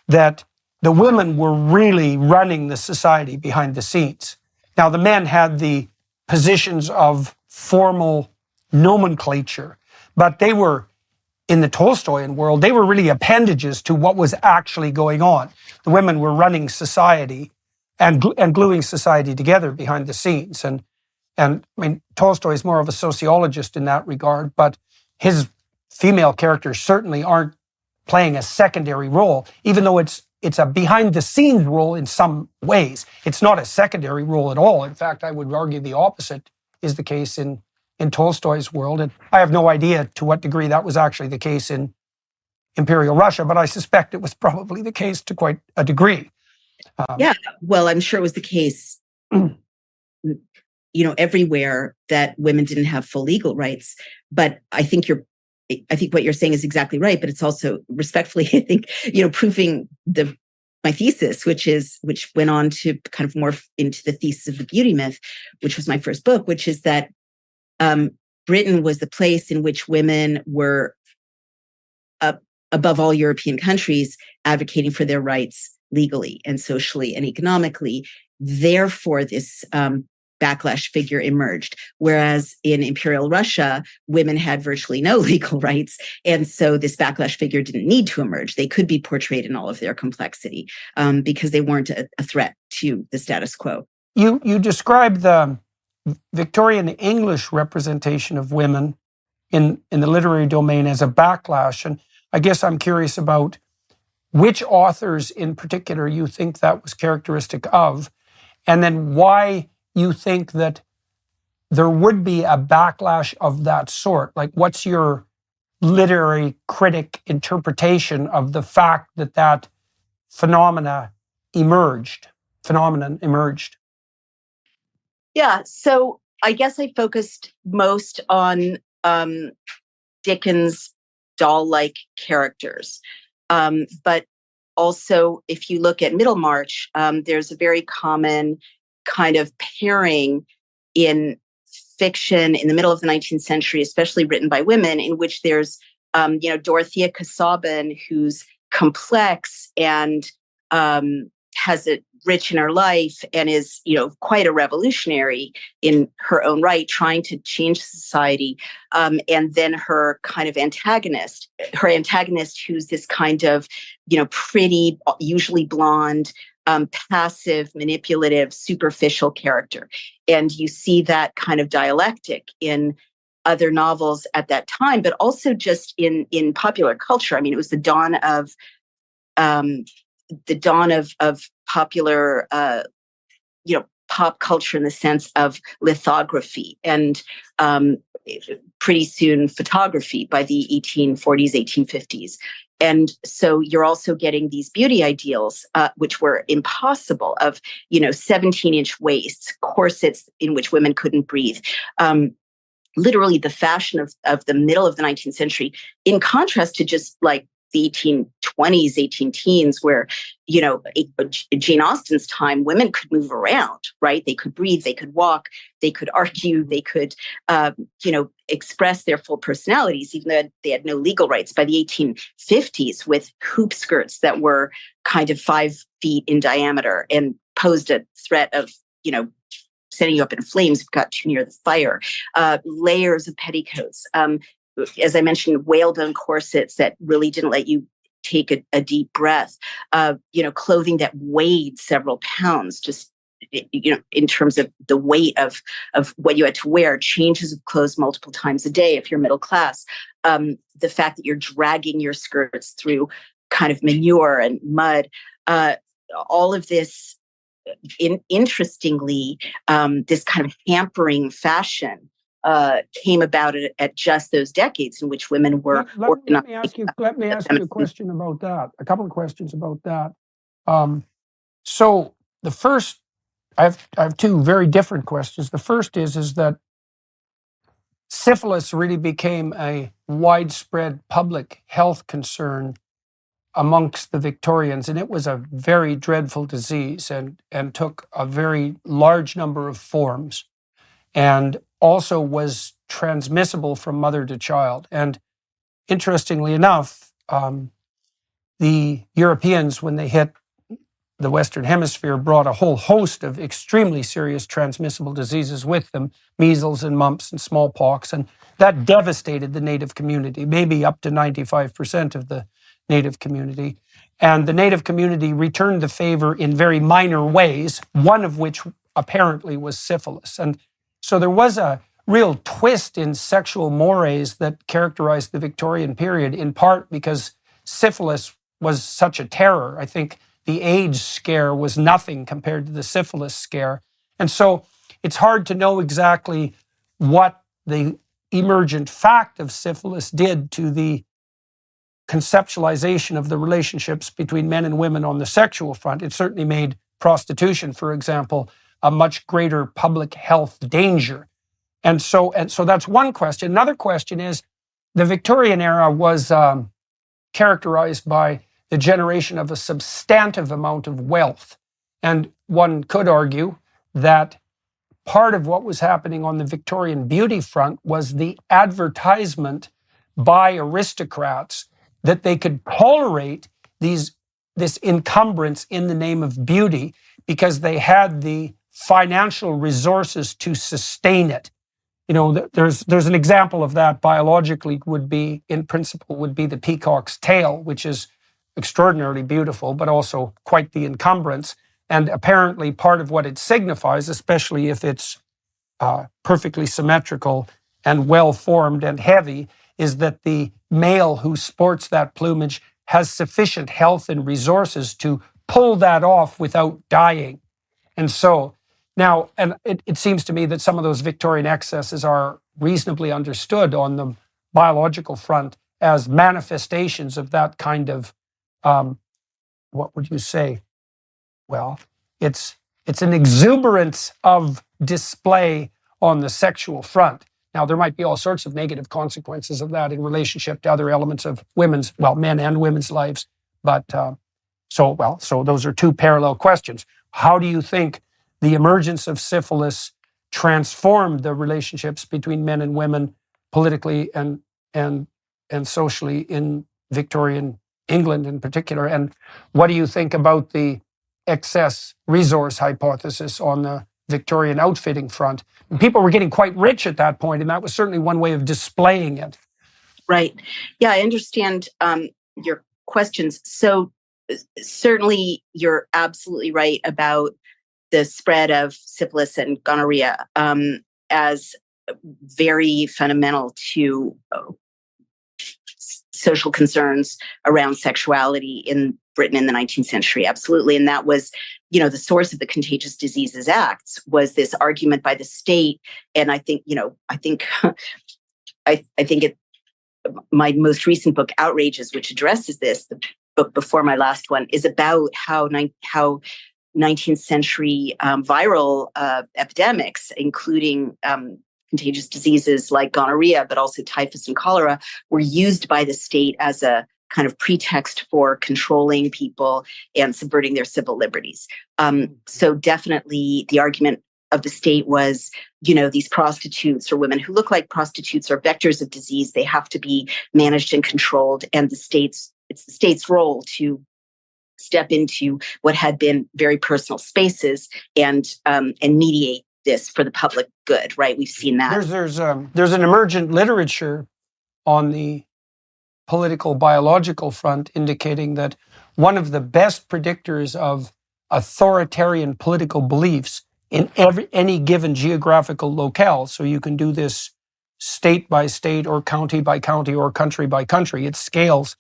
that the women were really running the society behind the scenes. Now, the men had the positions of formal nomenclature, but they were, in the Tolstoyan world, they were really appendages to what was actually going on. The women were running society and gluing society together behind the scenes. And I mean, Tolstoy is more of a sociologist in that regard, but his female characters certainly aren't playing a secondary role, even though it's a behind the scenes role in some ways. It's not a secondary role at all. In fact, I would argue the opposite is the case in Tolstoy's world. And I have no idea to what degree that was actually the case in Imperial Russia, but I suspect it was probably the case to quite a degree. Yeah, well, I'm sure it was the case, everywhere that women didn't have full legal rights. But I think what you're saying is exactly right. But it's also, respectfully, I think, proving my thesis, which went on to kind of morph into the thesis of the beauty myth, which was my first book, which is that Britain was the place in which women were above all European countries advocating for their rights legally and socially and economically. Therefore, this backlash figure emerged. Whereas in Imperial Russia, women had virtually no legal rights. And so this backlash figure didn't need to emerge. They could be portrayed in all of their complexity because they weren't a threat to the status quo. You described the Victorian English representation of women in the literary domain as a backlash. And I guess I'm curious about which authors in particular you think that was characteristic of, and then why you think that there would be a backlash of that sort. Like, what's your literary critic interpretation of the fact that that phenomenon emerged? Yeah, so I guess I focused most on Dickens' doll-like characters. But also, if you look at Middlemarch, there's a very common kind of pairing in fiction in the middle of the 19th century, especially written by women, in which there's, Dorothea Casaubon, who's complex and has it rich in her life and is, quite a revolutionary in her own right, trying to change society. And then her kind of antagonist, who's this kind of, pretty, usually blonde, passive, manipulative, superficial character. And you see that kind of dialectic in other novels at that time, but also just in popular culture. I mean, it was the dawn of popular, pop culture in the sense of lithography and pretty soon photography by the 1840s, 1850s. And so you're also getting these beauty ideals, which were impossible, of, 17-inch waists, corsets in which women couldn't breathe. Literally the fashion of the middle of the 19th century, in contrast to just like the 1820s, 18 teens, where, Jane Austen's time, women could move around, right? They could breathe, they could walk, they could argue, they could, express their full personalities, even though they had no legal rights. By the 1850s, with hoop skirts that were kind of 5 feet in diameter and posed a threat of, setting you up in flames if you got too near the fire, layers of petticoats. As I mentioned, whalebone corsets that really didn't let you take a deep breath, clothing that weighed several pounds, just, in terms of the weight of what you had to wear, changes of clothes multiple times a day if you're middle class, the fact that you're dragging your skirts through kind of manure and mud, all of this, interestingly, this kind of hampering fashion came about at just those decades in which women were Let me ask you a question about that. A couple of questions about that. So the first, I have two very different questions. The first is that syphilis really became a widespread public health concern amongst the Victorians, and it was a very dreadful disease and took a very large number of forms, and also was transmissible from mother to child. And interestingly enough, the Europeans, when they hit the Western Hemisphere, brought a whole host of extremely serious transmissible diseases with them, measles and mumps and smallpox, and that devastated the Native community, maybe up to 95% of the Native community. And the Native community returned the favor in very minor ways, one of which apparently was syphilis. And so there was a real twist in sexual mores that characterized the Victorian period, in part because syphilis was such a terror. I think the AIDS scare was nothing compared to the syphilis scare. And so it's hard to know exactly what the emergent fact of syphilis did to the conceptualization of the relationships between men and women on the sexual front. It certainly made prostitution, for example, a much greater public health danger. And so that's one question. Another question is, the Victorian era was characterized by the generation of a substantive amount of wealth. And one could argue that part of what was happening on the Victorian beauty front was the advertisement by aristocrats that they could tolerate this encumbrance in the name of beauty because they had the financial resources to sustain it. You know, there's an example of that biologically in principle, would be the peacock's tail, which is extraordinarily beautiful, but also quite the encumbrance. And apparently part of what it signifies, especially if it's perfectly symmetrical and well-formed and heavy, is that the male who sports that plumage has sufficient health and resources to pull that off without dying. And so now, and it seems to me that some of those Victorian excesses are reasonably understood on the biological front as manifestations of that kind of, what would you say? Well, it's an exuberance of display on the sexual front. Now, there might be all sorts of negative consequences of that in relationship to other elements of men and women's lives. But so those are two parallel questions. How do you think the emergence of syphilis transformed the relationships between men and women politically and socially in Victorian England in particular? And what do you think about the excess resource hypothesis on the Victorian outfitting front? And people were getting quite rich at that point, and that was certainly one way of displaying it. Right. Yeah, I understand your questions. So certainly you're absolutely right about the spread of syphilis and gonorrhea as very fundamental to social concerns around sexuality in Britain in the 19th century. Absolutely. And that was, the source of the Contagious Diseases Acts was this argument by the state. And I think my most recent book, Outrages, which addresses this, the book before my last one, is about how 19th century viral epidemics, including contagious diseases like gonorrhea, but also typhus and cholera, were used by the state as a kind of pretext for controlling people and subverting their civil liberties. So definitely the argument of the state was, these prostitutes or women who look like prostitutes are vectors of disease. They have to be managed and controlled. And it's the state's role to step into what had been very personal spaces and mediate this for the public good, right? We've seen that. There's an emergent literature on the political biological front indicating that one of the best predictors of authoritarian political beliefs in any given geographical locale, so you can do this state by state or county by county or country by country, it scales,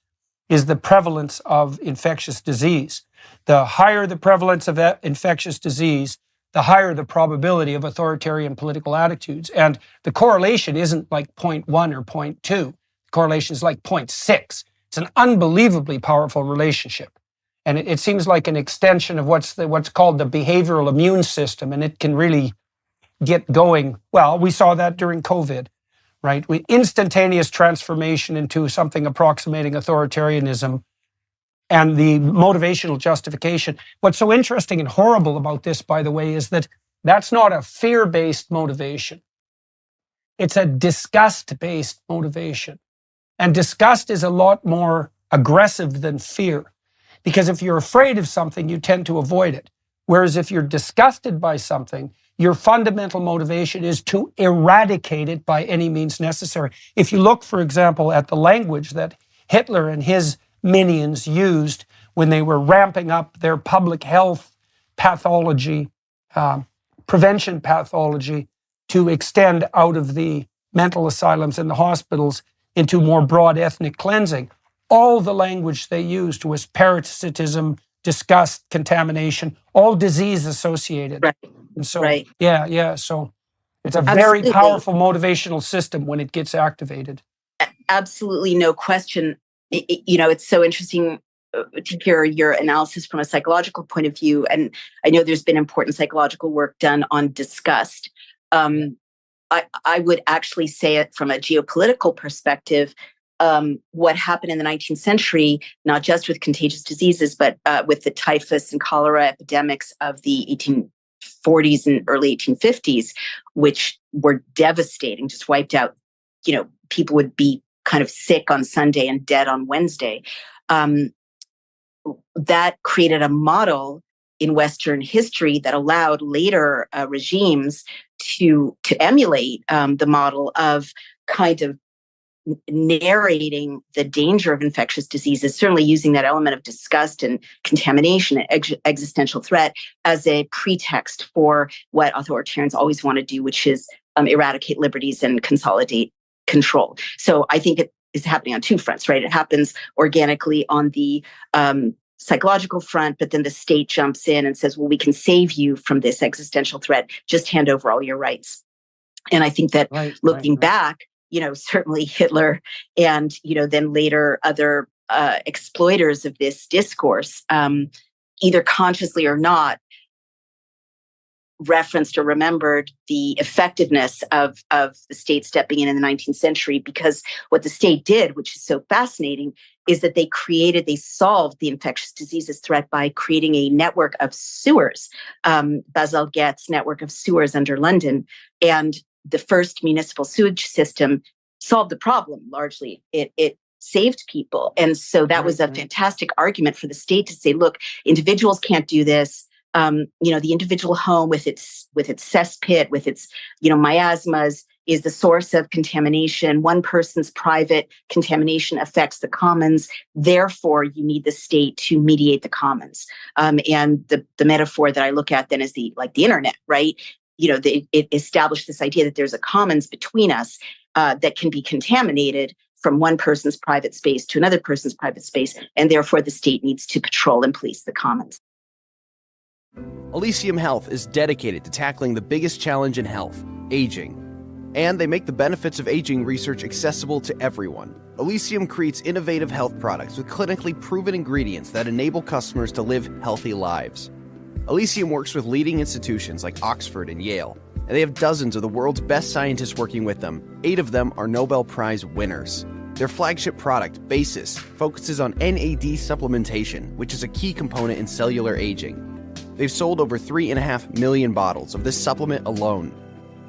is the prevalence of infectious disease. The higher the prevalence of infectious disease, the higher the probability of authoritarian political attitudes. And the correlation isn't like 0.1 or 0.2. The correlation is like 0.6. It's an unbelievably powerful relationship. And it seems like an extension of what's called the behavioral immune system, and it can really get going. Well, we saw that during COVID, right? Instantaneous transformation into something approximating authoritarianism and the motivational justification. What's so interesting and horrible about this, by the way, is that that's not a fear-based motivation. It's a disgust-based motivation. And disgust is a lot more aggressive than fear. Because if you're afraid of something, you tend to avoid it. Whereas if you're disgusted by something, your fundamental motivation is to eradicate it by any means necessary. If you look, for example, at the language that Hitler and his minions used when they were ramping up their public health pathology, prevention pathology, to extend out of the mental asylums and the hospitals into more broad ethnic cleansing, all the language they used was parasitism, disgust, contamination, all disease associated. Right. And so, right. yeah. So it's a Absolutely. very powerful motivational system when it gets activated. Absolutely, no question. It's so interesting to hear your analysis from a psychological point of view. And I know there's been important psychological work done on disgust. I would actually say it from a geopolitical perspective. What happened in the 19th century, not just with contagious diseases, but with the typhus and cholera epidemics of the 1840s and early 1850s, which were devastating, just wiped out, people would be kind of sick on Sunday and dead on Wednesday. That created a model in Western history that allowed later regimes to emulate the model of kind of narrating the danger of infectious diseases, certainly using that element of disgust and contamination and existential threat as a pretext for what authoritarians always want to do, which is eradicate liberties and consolidate control. So I think it is happening on two fronts, right? It happens organically on the psychological front, but then the state jumps in and says, well, we can save you from this existential threat. Just hand over all your rights. And I think that looking back, certainly Hitler and, then later other exploiters of this discourse, either consciously or not, referenced or remembered the effectiveness of the state stepping in the 19th century, because what the state did, which is so fascinating, is that they solved the infectious diseases threat by creating a network of sewers, Basil Getz network of sewers under London. And the first municipal sewage system solved the problem largely. It saved people. And so that was a fantastic argument for the state to say, look, individuals can't do this. The individual home with its cesspit, with its, miasmas, is the source of contamination. One person's private contamination affects the commons. Therefore, you need the state to mediate the commons. And the metaphor that I look at then is the internet, right? It established this idea that there's a commons between us that can be contaminated from one person's private space to another person's private space, and therefore the state needs to patrol and police the commons. Elysium Health is dedicated to tackling the biggest challenge in health, aging. And they make the benefits of aging research accessible to everyone. Elysium creates innovative health products with clinically proven ingredients that enable customers to live healthy lives. Elysium works with leading institutions like Oxford and Yale, and they have dozens of the world's best scientists working with them. 8 of them are Nobel Prize winners. Their flagship product, Basis, focuses on NAD supplementation, which is a key component in cellular aging. They've sold over 3.5 million bottles of this supplement alone.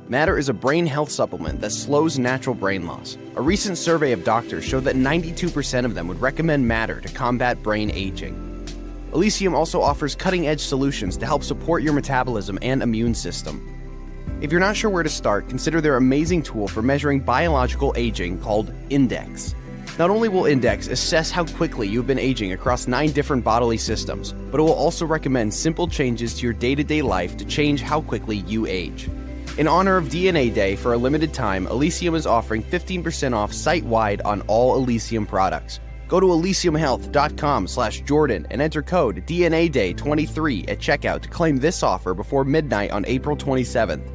Matter is a brain health supplement that slows natural brain loss. A recent survey of doctors showed that 92% of them would recommend Matter to combat brain aging. Elysium also offers cutting-edge solutions to help support your metabolism and immune system. If you're not sure where to start, consider their amazing tool for measuring biological aging called Index. Not only will Index assess how quickly you've been aging across 9 different bodily systems, but it will also recommend simple changes to your day-to-day life to change how quickly you age. In honor of DNA Day, for a limited time, Elysium is offering 15% off site-wide on all Elysium products. Go to elysiumhealth.com/Jordan and enter code DNADay23 at checkout to claim this offer before midnight on April 27th.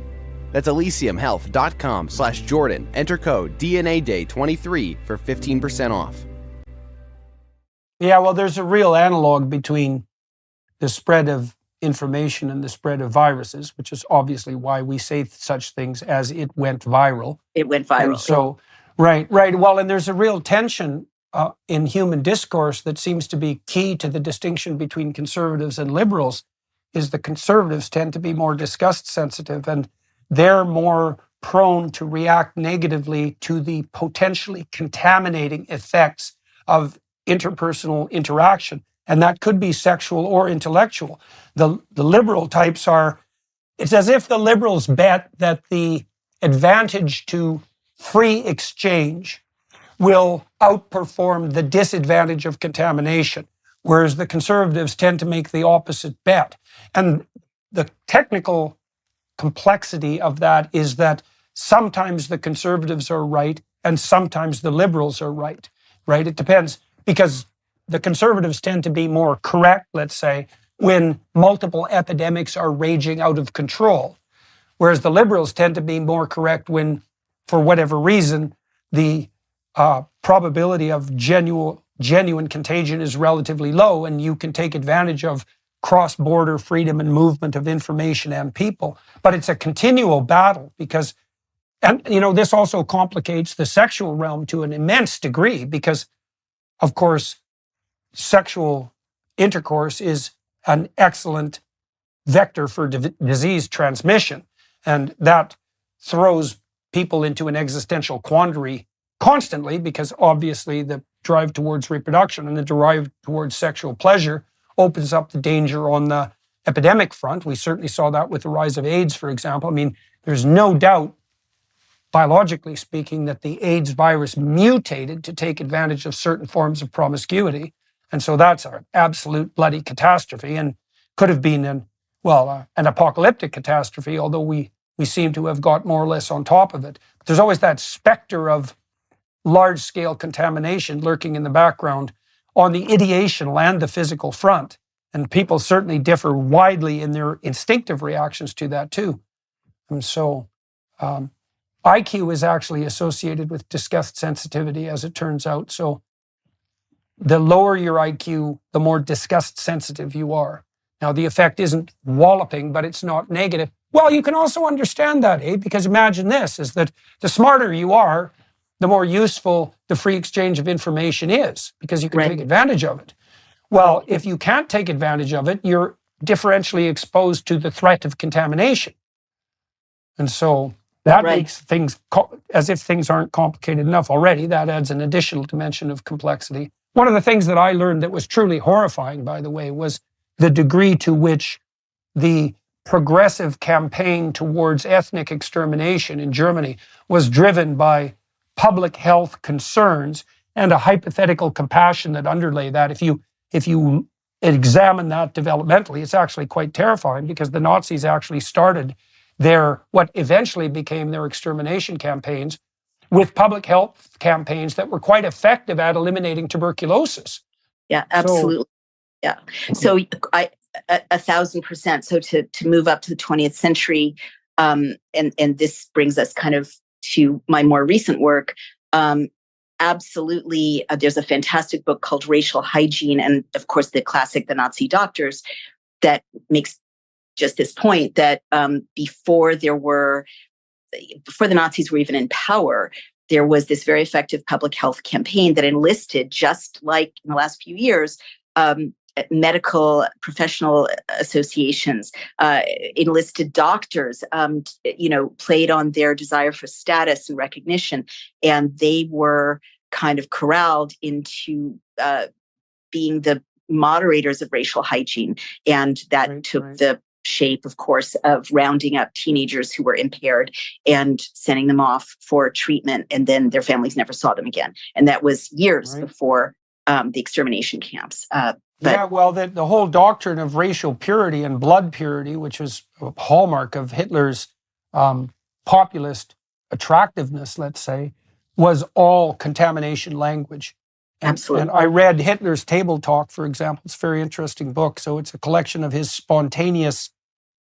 That's elysiumhealth.com/Jordan. Enter code DNADay23 for 15% off. Yeah, well, there's a real analog between the spread of information and the spread of viruses, which is obviously why we say such things as it went viral. It went viral. And so, right. Well, and there's a real tension in human discourse that seems to be key to the distinction between conservatives and liberals, is the conservatives tend to be more disgust sensitive, and they're more prone to react negatively to the potentially contaminating effects of interpersonal interaction. And that could be sexual or intellectual. The liberal types are, it's as if the liberals bet that the advantage to free exchange will outperform the disadvantage of contamination, whereas the conservatives tend to make the opposite bet. And the technical complexity of that is that sometimes the conservatives are right and sometimes the liberals are right, right? It depends, because the conservatives tend to be more correct, let's say, when multiple epidemics are raging out of control, whereas the liberals tend to be more correct when, for whatever reason, the probability of genuine contagion is relatively low, and you can take advantage of cross-border freedom and movement of information and people. But it's a continual battle because, and this also complicates the sexual realm to an immense degree, because, of course, sexual intercourse is an excellent vector for disease transmission, and that throws people into an existential quandary constantly, because obviously the drive towards reproduction and the drive towards sexual pleasure opens up the danger on the epidemic front. We certainly saw that with the rise of AIDS, for example. I mean, there's no doubt, biologically speaking, that the AIDS virus mutated to take advantage of certain forms of promiscuity. And so that's an absolute bloody catastrophe, and could have been an apocalyptic catastrophe, although we seem to have got more or less on top of it. But there's always that specter of large-scale contamination lurking in the background on the ideational and the physical front. And people certainly differ widely in their instinctive reactions to that too. And so IQ is actually associated with disgust sensitivity, as it turns out. So the lower your IQ, the more disgust sensitive you are. Now, the effect isn't walloping, but it's not negative. Well, you can also understand that, because imagine this, is that the smarter you are, the more useful the free exchange of information is, because you can take advantage of it. Well, if you can't take advantage of it, you're differentially exposed to the threat of contamination. And so that makes things, as if things aren't complicated enough already, that adds an additional dimension of complexity. One of the things that I learned that was truly horrifying, by the way, was the degree to which the progressive campaign towards ethnic extermination in Germany was driven by public health concerns and a hypothetical compassion that underlay that. If you examine that developmentally, it's actually quite terrifying, because the Nazis actually started what eventually became their extermination campaigns with public health campaigns that were quite effective at eliminating tuberculosis. Yeah, absolutely. So 1,000%. So to move up to the 20th century, and this brings us kind of to my more recent work. Absolutely, there's a fantastic book called Racial Hygiene, and of course the classic The Nazi Doctors, that makes just this point that before the Nazis were even in power, there was this very effective public health campaign that enlisted, just like in the last few years, medical professional associations, enlisted doctors, played on their desire for status and recognition. And they were kind of corralled into being the moderators of racial hygiene. And that took the shape, of course, of rounding up teenagers who were impaired and sending them off for treatment. And then their families never saw them again. And that was years before the extermination camps. The whole doctrine of racial purity and blood purity, which was a hallmark of Hitler's populist attractiveness, let's say, was all contamination language. Absolutely. And I read Hitler's Table Talk, for example. It's a very interesting book. So it's a collection of his spontaneous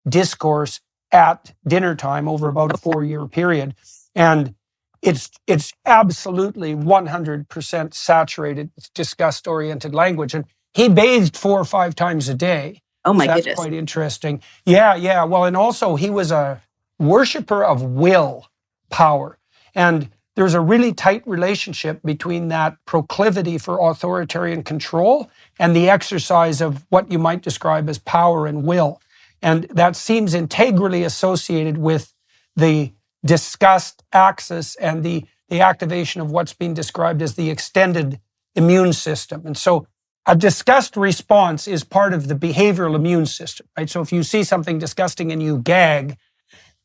discourse at dinner time over about a 4-year period. And it's absolutely 100% saturated with disgust-oriented language. And he bathed 4 or 5 times a day. Oh my So that's goodness. quite interesting. Yeah. Well, and also he was a worshiper of will power. And there's a really tight relationship between that proclivity for authoritarian control and the exercise of what you might describe as power and will. And that seems integrally associated with the disgust axis and the activation of what's being described as the extended immune system. And so a disgust response is part of the behavioral immune system, right? So if you see something disgusting and you gag,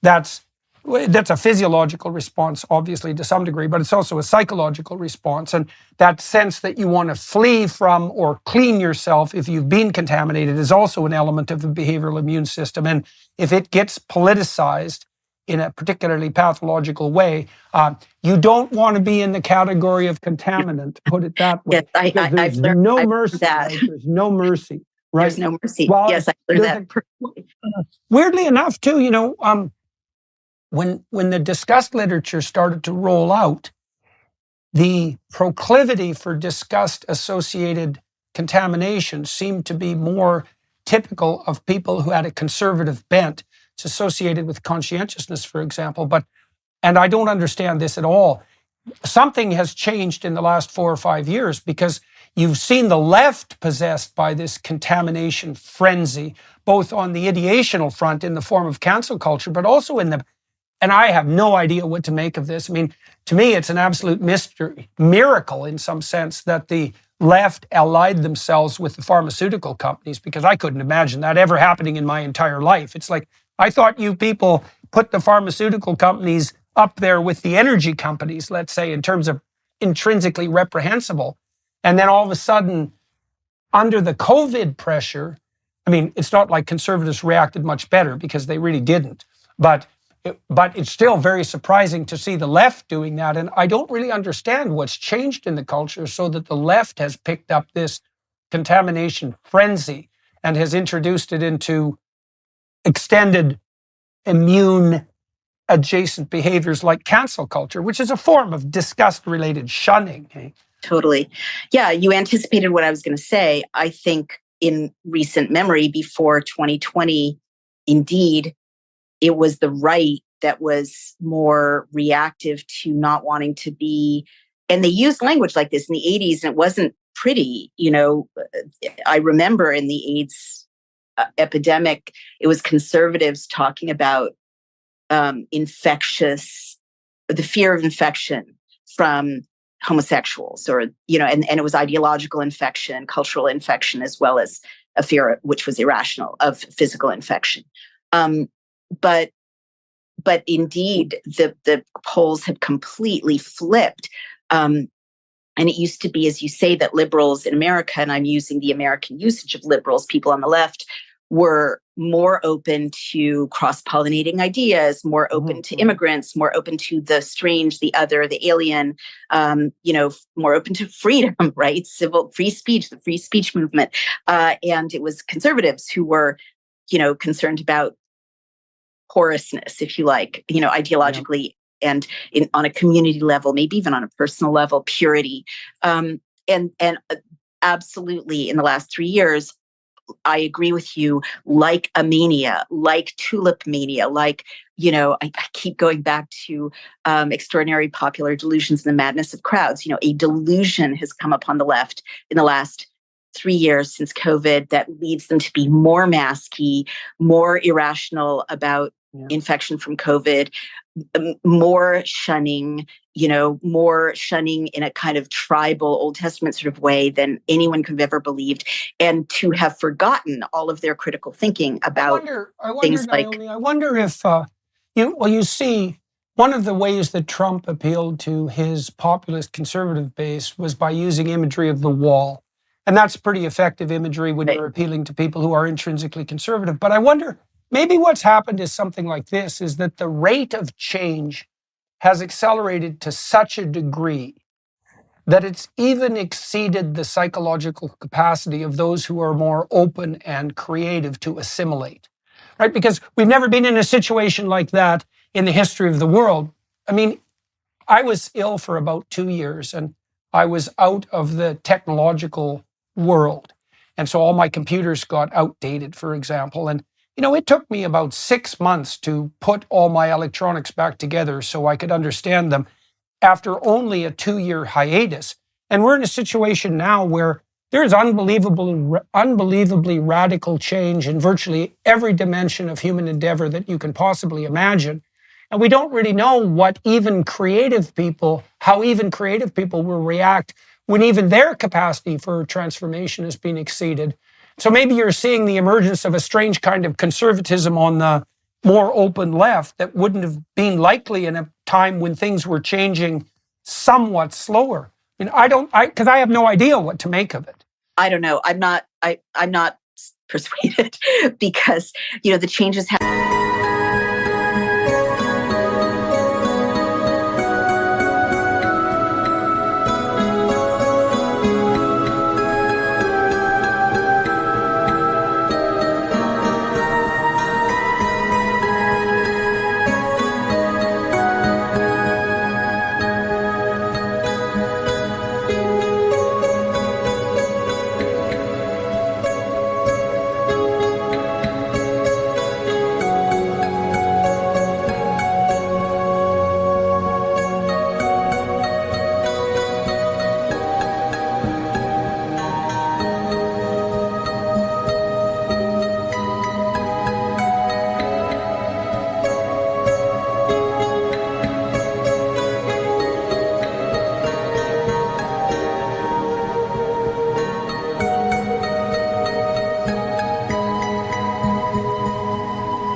that's a physiological response, obviously, to some degree, but it's also a psychological response. And that sense that you want to flee from or clean yourself if you've been contaminated is also an element of the behavioral immune system. And if it gets politicized in a particularly pathological way, you don't want to be in the category of contaminant, put it that way. Yes, There's no mercy, right? There's no mercy, right? There's no mercy. Well, yes, I learned that personally. Weirdly enough, too, when the disgust literature started to roll out, the proclivity for disgust-associated contamination seemed to be more typical of people who had a conservative bent. It's associated with conscientiousness, for example, and I don't understand this at all. Something has changed in the last 4 or 5 years because you've seen the left possessed by this contamination frenzy, both on the ideational front in the form of cancel culture, but also and I have no idea what to make of this. I mean, to me, it's an absolute miracle in some sense that the left allied themselves with the pharmaceutical companies, because I couldn't imagine that ever happening in my entire life. It's like, I thought you people put the pharmaceutical companies up there with the energy companies, let's say, in terms of intrinsically reprehensible. And then all of a sudden, under the COVID pressure, I mean, it's not like conservatives reacted much better, because they really didn't. But it's still very surprising to see the left doing that. And I don't really understand what's changed in the culture so that the left has picked up this contamination frenzy and has introduced it into extended immune adjacent behaviors like cancel culture, which is a form of disgust-related shunning. Totally. Yeah, you anticipated what I was going to say. I think in recent memory, before 2020, indeed, it was the right that was more reactive to not wanting to be, and they used language like this in the 80s, and it wasn't pretty. I remember in the AIDS epidemic, it was conservatives talking about the fear of infection from homosexuals, or, and it was ideological infection, cultural infection, as well as a fear, which was irrational, of physical infection. But indeed, the polls have completely flipped. And it used to be, as you say, that liberals in America, and I'm using the American usage of liberals, people on the left, were more open to cross-pollinating ideas, more open to immigrants, more open to the strange, the other, the alien, more open to freedom, right? Free speech, the free speech movement. And it was conservatives who were, concerned about porousness, if you like, ideologically, and on a community level, maybe even on a personal level, purity. And absolutely, in the last 3 years, I agree with you, like a mania, like tulip mania, like, I keep going back to Extraordinary Popular Delusions and the Madness of Crowds. A delusion has come upon the left in the last 3 years since COVID that leads them to be more masky, more irrational about infection from COVID, more shunning in a kind of tribal Old Testament sort of way than anyone could have ever believed, and to have forgotten all of their critical thinking about things Naomi, like. I wonder if, you see, one of the ways that Trump appealed to his populist conservative base was by using imagery of the wall. And that's pretty effective imagery when you're appealing to people who are intrinsically conservative. But I wonder, maybe what's happened is something like this, is that the rate of change has accelerated to such a degree that it's even exceeded the psychological capacity of those who are more open and creative to assimilate, right? Because we've never been in a situation like that in the history of the world. I mean, I was ill for about 2 years, and I was out of the technological world. And so all my computers got outdated, for example. And, it took me about 6 months to put all my electronics back together so I could understand them after only a 2-year hiatus. And we're in a situation now where there's unbelievably radical change in virtually every dimension of human endeavor that you can possibly imagine. And we don't really know how even creative people will react when even their capacity for transformation has been exceeded. So maybe you're seeing the emergence of a strange kind of conservatism on the more open left that wouldn't have been likely in a time when things were changing somewhat slower. Because I have no idea what to make of it. I don't know. I'm not persuaded because, the changes have.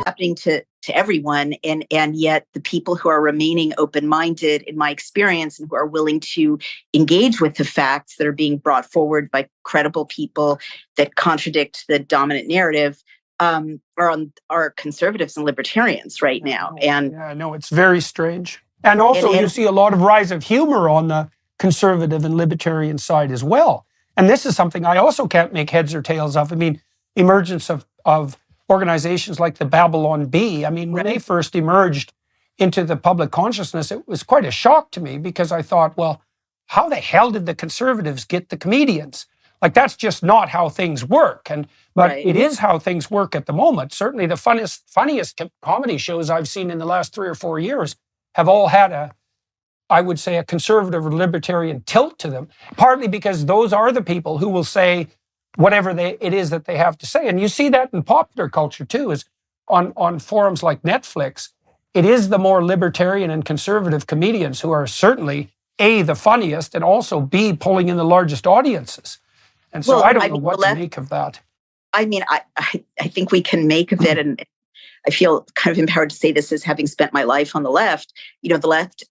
Happening to everyone, and yet the people who are remaining open-minded, in my experience, and who are willing to engage with the facts that are being brought forward by credible people that contradict the dominant narrative, are conservatives and libertarians right now. And yeah, I know, it's very strange. And also, you see a lot of rise of humor on the conservative and libertarian side as well. And this is something I also can't make heads or tails of. I mean, emergence of organizations like the Babylon Bee. I mean, when they first emerged into the public consciousness, it was quite a shock to me, because I thought, well, how the hell did the conservatives get the comedians? Like, that's just not how things work. But it is how things work at the moment. Certainly the funniest comedy shows I've seen in the last 3 or 4 years have all had I would say, a conservative or libertarian tilt to them, partly because those are the people who will say whatever it is that they have to say. And you see that in popular culture too, is on forums like Netflix. It is the more libertarian and conservative comedians who are certainly A, the funniest, and also B, pulling in the largest audiences. And so I don't know what to make of that. I mean, I think we can make of it, and I feel kind of empowered to say this as having spent my life on the left. The left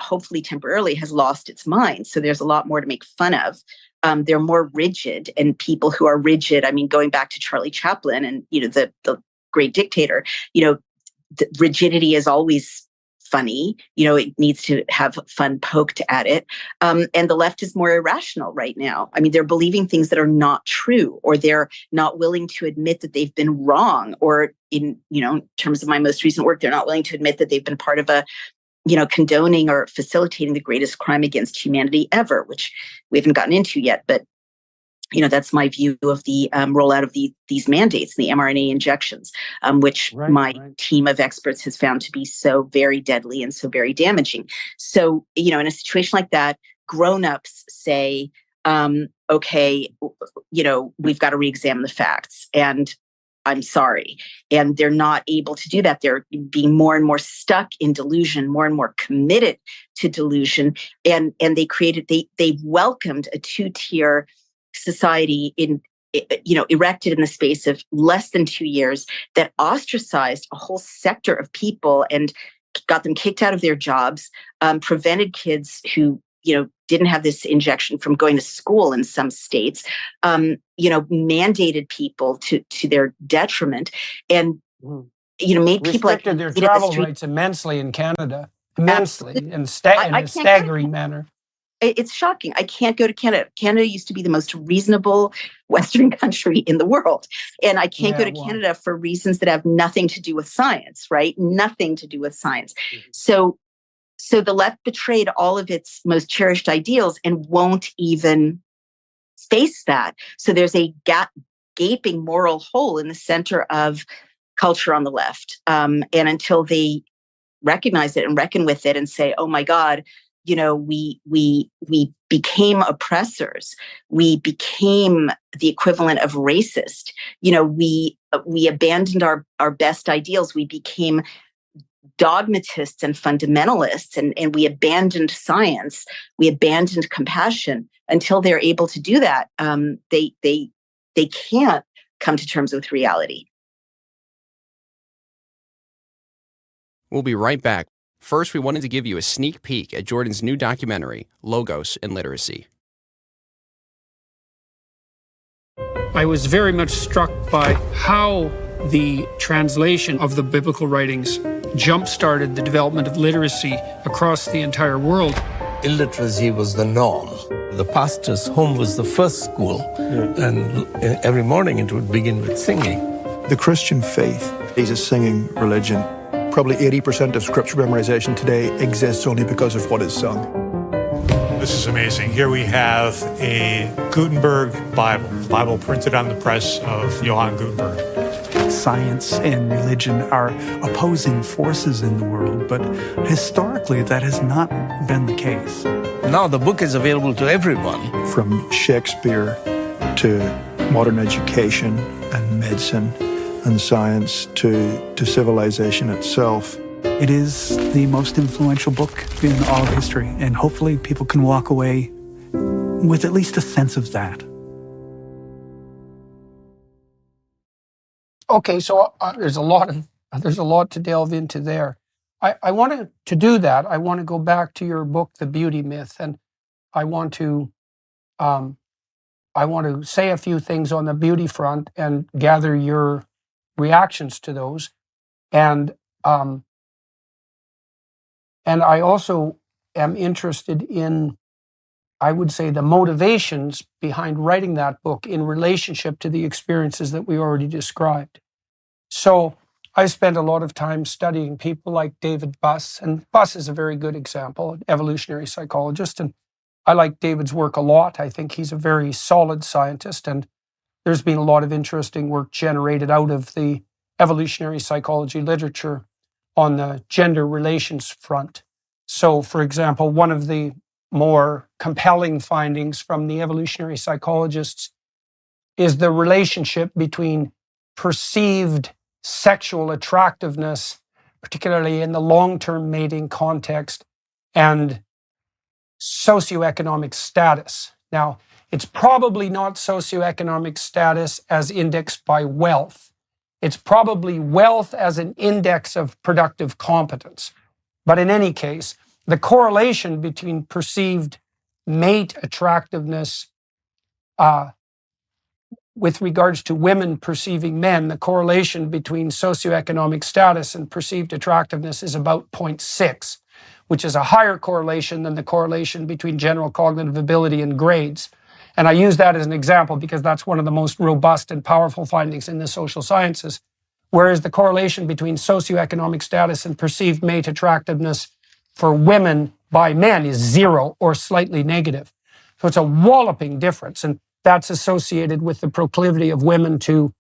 hopefully temporarily has lost its mind. So there's a lot more to make fun of. They're more rigid, and people who are rigid, I mean, going back to Charlie Chaplin and, the great dictator, the rigidity is always funny. It needs to have fun poked at it. And the left is more irrational right now. I mean, they're believing things that are not true, or they're not willing to admit that they've been wrong, or in terms of my most recent work, they're not willing to admit that they've been part of a condoning or facilitating the greatest crime against humanity ever, which we haven't gotten into yet. But, that's my view of the rollout of these mandates, the mRNA injections, which my team of experts has found to be so very deadly and so very damaging. So, in a situation like that, grown-ups say, okay, we've got to re-examine the facts. And I'm sorry. And they're not able to do that. They're being more and more stuck in delusion, more and more committed to delusion. And they welcomed a 2-tier society erected in the space of less than 2 years that ostracized a whole sector of people and got them kicked out of their jobs, prevented kids who didn't have this injection from going to school in some states, mandated people to their detriment, and made people restricted their travel rights immensely in Canada, in a staggering manner. It's shocking. I can't go to Canada. Canada used to be the most reasonable Western country in the world. And I can't go to Canada for reasons that have nothing to do with science, right? Nothing to do with science. Mm-hmm. So the left betrayed all of its most cherished ideals and won't even face that. So there's a gaping moral hole in the center of culture on the left. And until they recognize it and reckon with it and say, oh my God, we became oppressors. We became the equivalent of racist. We abandoned our best ideals. We became dogmatists and fundamentalists, and we abandoned science. We abandoned compassion. Until they're able to do that, they can't come to terms with reality. We'll be right back. First, we wanted to give you a sneak peek at Jordan's new documentary, Logos and Literacy. I was very much struck by how the translation of the biblical writings jump-started the development of literacy across the entire world. Illiteracy was the norm. The pastor's home was the first school, and every morning it would begin with singing. The Christian faith is a singing religion. Probably 80% of scripture memorization today exists only because of what is sung. This is amazing. Here we have a Gutenberg Bible printed on the press of Johann Gutenberg. Science and religion are opposing forces in the world, but historically that has not been the case. Now the book is available to everyone. From Shakespeare to modern education and medicine and science to civilization itself. It is the most influential book in all of history, and hopefully people can walk away with at least a sense of that. Okay, so there's a lot to delve into there. I wanted to do that. I want to go back to your book, The Beauty Myth, and I want to say a few things on the beauty front and gather your reactions to those, and I also am interested in, I would say, the motivations behind writing that book in relationship to the experiences that we already described. So I spent a lot of time studying people like David Buss, and Buss is a very good example, an evolutionary psychologist, and I like David's work a lot. I think he's a very solid scientist, and there's been a lot of interesting work generated out of the evolutionary psychology literature on the gender relations front. So, for example, one of the more compelling findings from the evolutionary psychologists is the relationship between perceived sexual attractiveness, particularly in the long-term mating context, and socioeconomic status. Now, it's probably not socioeconomic status as indexed by wealth. It's probably wealth as an index of productive competence. But in any case, the correlation between perceived mate attractiveness with regards to women perceiving men, the correlation between socioeconomic status and perceived attractiveness is about 0.6, which is a higher correlation than the correlation between general cognitive ability and grades. And I use that as an example because that's one of the most robust and powerful findings in the social sciences. Whereas the correlation between socioeconomic status and perceived mate attractiveness for women by men is 0 or slightly negative. So it's a walloping difference. And that's associated with the proclivity of women to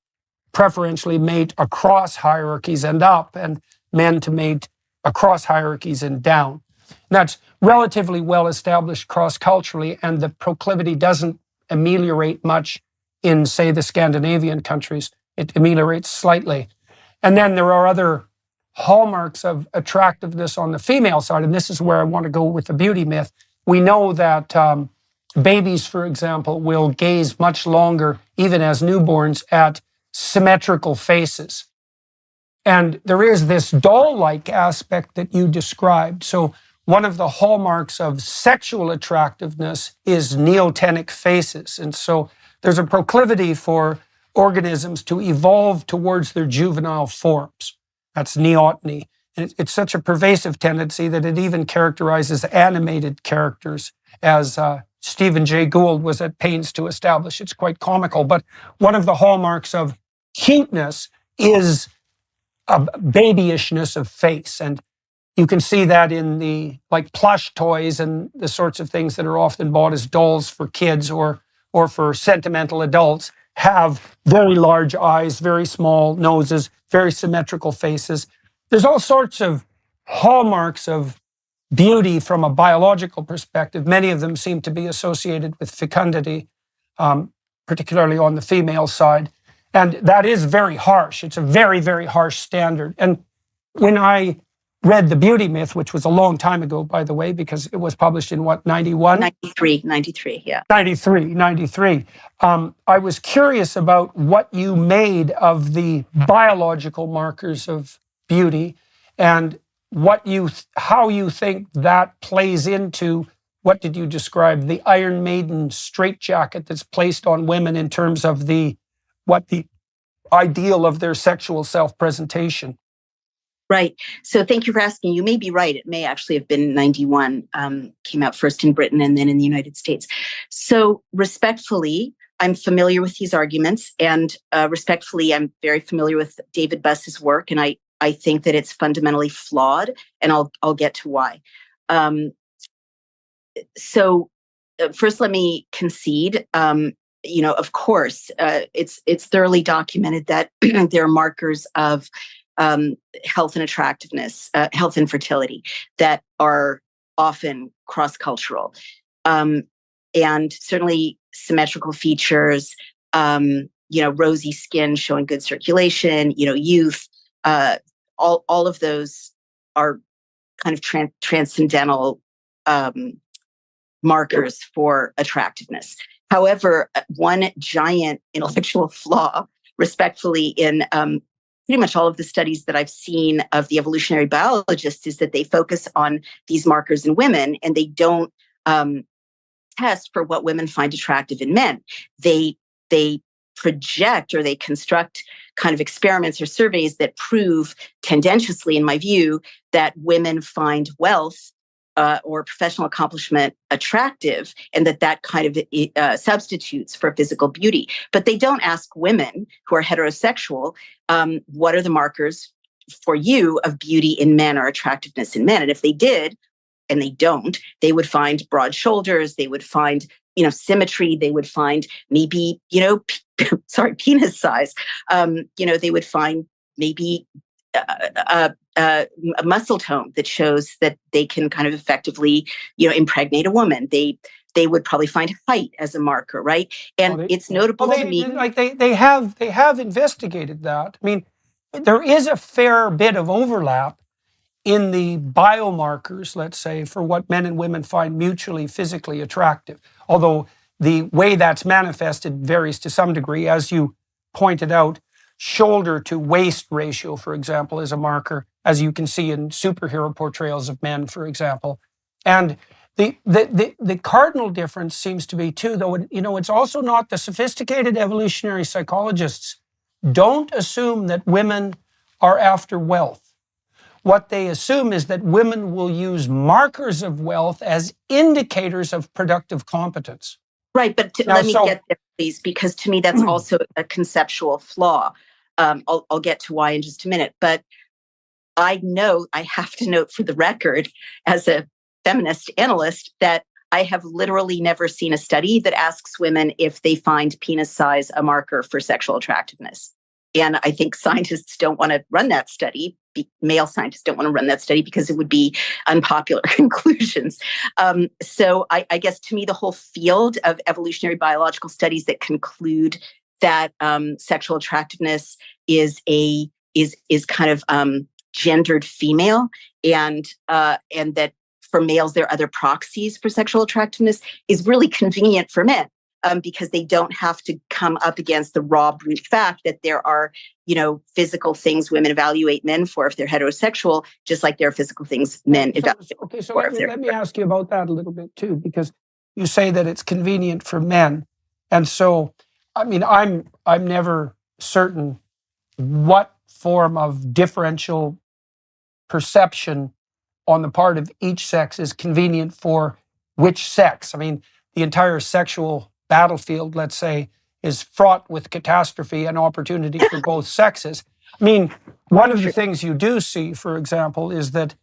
preferentially mate across hierarchies and up, and men to mate across hierarchies and down. And that's relatively well established cross-culturally, and the proclivity doesn't ameliorate much in, say, the Scandinavian countries. It ameliorates slightly. And then there are other hallmarks of attractiveness on the female side, and this is where I want to go with the beauty myth. We know that babies, for example, will gaze much longer, even as newborns, at symmetrical faces. And there is this doll-like aspect that you described. So one of the hallmarks of sexual attractiveness is neotenic faces. And so there's a proclivity for organisms to evolve towards their juvenile forms. That's neoteny. And it's such a pervasive tendency that it even characterizes animated characters, as Stephen Jay Gould was at pains to establish. It's quite comical. But one of the hallmarks of cuteness is a babyishness of face. And You can see that in the like plush toys and the sorts of things that are often bought as dolls for kids or for sentimental adults have very large eyes, very small noses, very symmetrical faces. There's all sorts of hallmarks of beauty from a biological perspective. Many of them seem to be associated with fecundity, particularly on the female side. And that is very harsh. It's a very, very harsh standard. And when I read The Beauty Myth, which was a long time ago, by the way, because it was published in what, 91? 93, yeah. 93. I was curious about what you made of the biological markers of beauty and how you think that plays into, what did you describe, the Iron Maiden straitjacket that's placed on women in terms of what the ideal of their sexual self-presentation. Right. So thank you for asking. You may be right. It may actually have been 91, came out first in Britain and then in the United States. So respectfully, I'm familiar with these arguments, and respectfully, I'm very familiar with David Buss's work, and I think that it's fundamentally flawed, and I'll get to why. So first, let me concede. Of course, it's thoroughly documented that there are markers of health and attractiveness, health and fertility that are often cross-cultural, and certainly symmetrical features. Rosy skin showing good circulation. Youth. All of those are kind of transcendental markers for attractiveness. However, one giant intellectual flaw, respectfully, in pretty much all of the studies that I've seen of the evolutionary biologists is that they focus on these markers in women and they don't test for what women find attractive in men. They project or they construct kind of experiments or surveys that prove tendentiously, in my view, that women find wealth or professional accomplishment attractive, and that kind of substitutes for physical beauty. But they don't ask women who are heterosexual, what are the markers for you of beauty in men or attractiveness in men? And if they did, and they don't, they would find broad shoulders, they would find, symmetry, they would find maybe, penis size. They would find maybe a muscle tone that shows that they can kind of effectively, impregnate a woman. They would probably find height as a marker, right? And it's notable to me. They have investigated that. I mean, there is a fair bit of overlap in the biomarkers, let's say, for what men and women find mutually physically attractive. Although the way that's manifested varies to some degree. As you pointed out, shoulder to waist ratio, for example, is a marker, as you can see in superhero portrayals of men, for example. And the cardinal difference seems to be too, though, it's also not, the sophisticated evolutionary psychologists don't assume that women are after wealth. What they assume is that women will use markers of wealth as indicators of productive competence. Right, but let me get there, please, because to me that's also a conceptual flaw. I'll get to why in just a minute. But I have to note for the record, as a feminist analyst, that I have literally never seen a study that asks women if they find penis size a marker for sexual attractiveness. And I think scientists don't want to run that study. Male scientists don't want to run that study because it would be unpopular conclusions. So I guess to me, the whole field of evolutionary biological studies that conclude that sexual attractiveness is kind of gendered female, and that for males there are other proxies for sexual attractiveness is really convenient for men. Because they don't have to come up against the raw brute fact that there are, physical things women evaluate men for if they're heterosexual, just like there are physical things men evaluate. Okay, so let me ask you about that a little bit too, because you say that it's convenient for men, and so, I mean, I'm never certain what form of differential perception on the part of each sex is convenient for which sex. I mean, the entire sexual battlefield, let's say, is fraught with catastrophe and opportunity for both sexes. I mean, one of the things you do see, for example, is that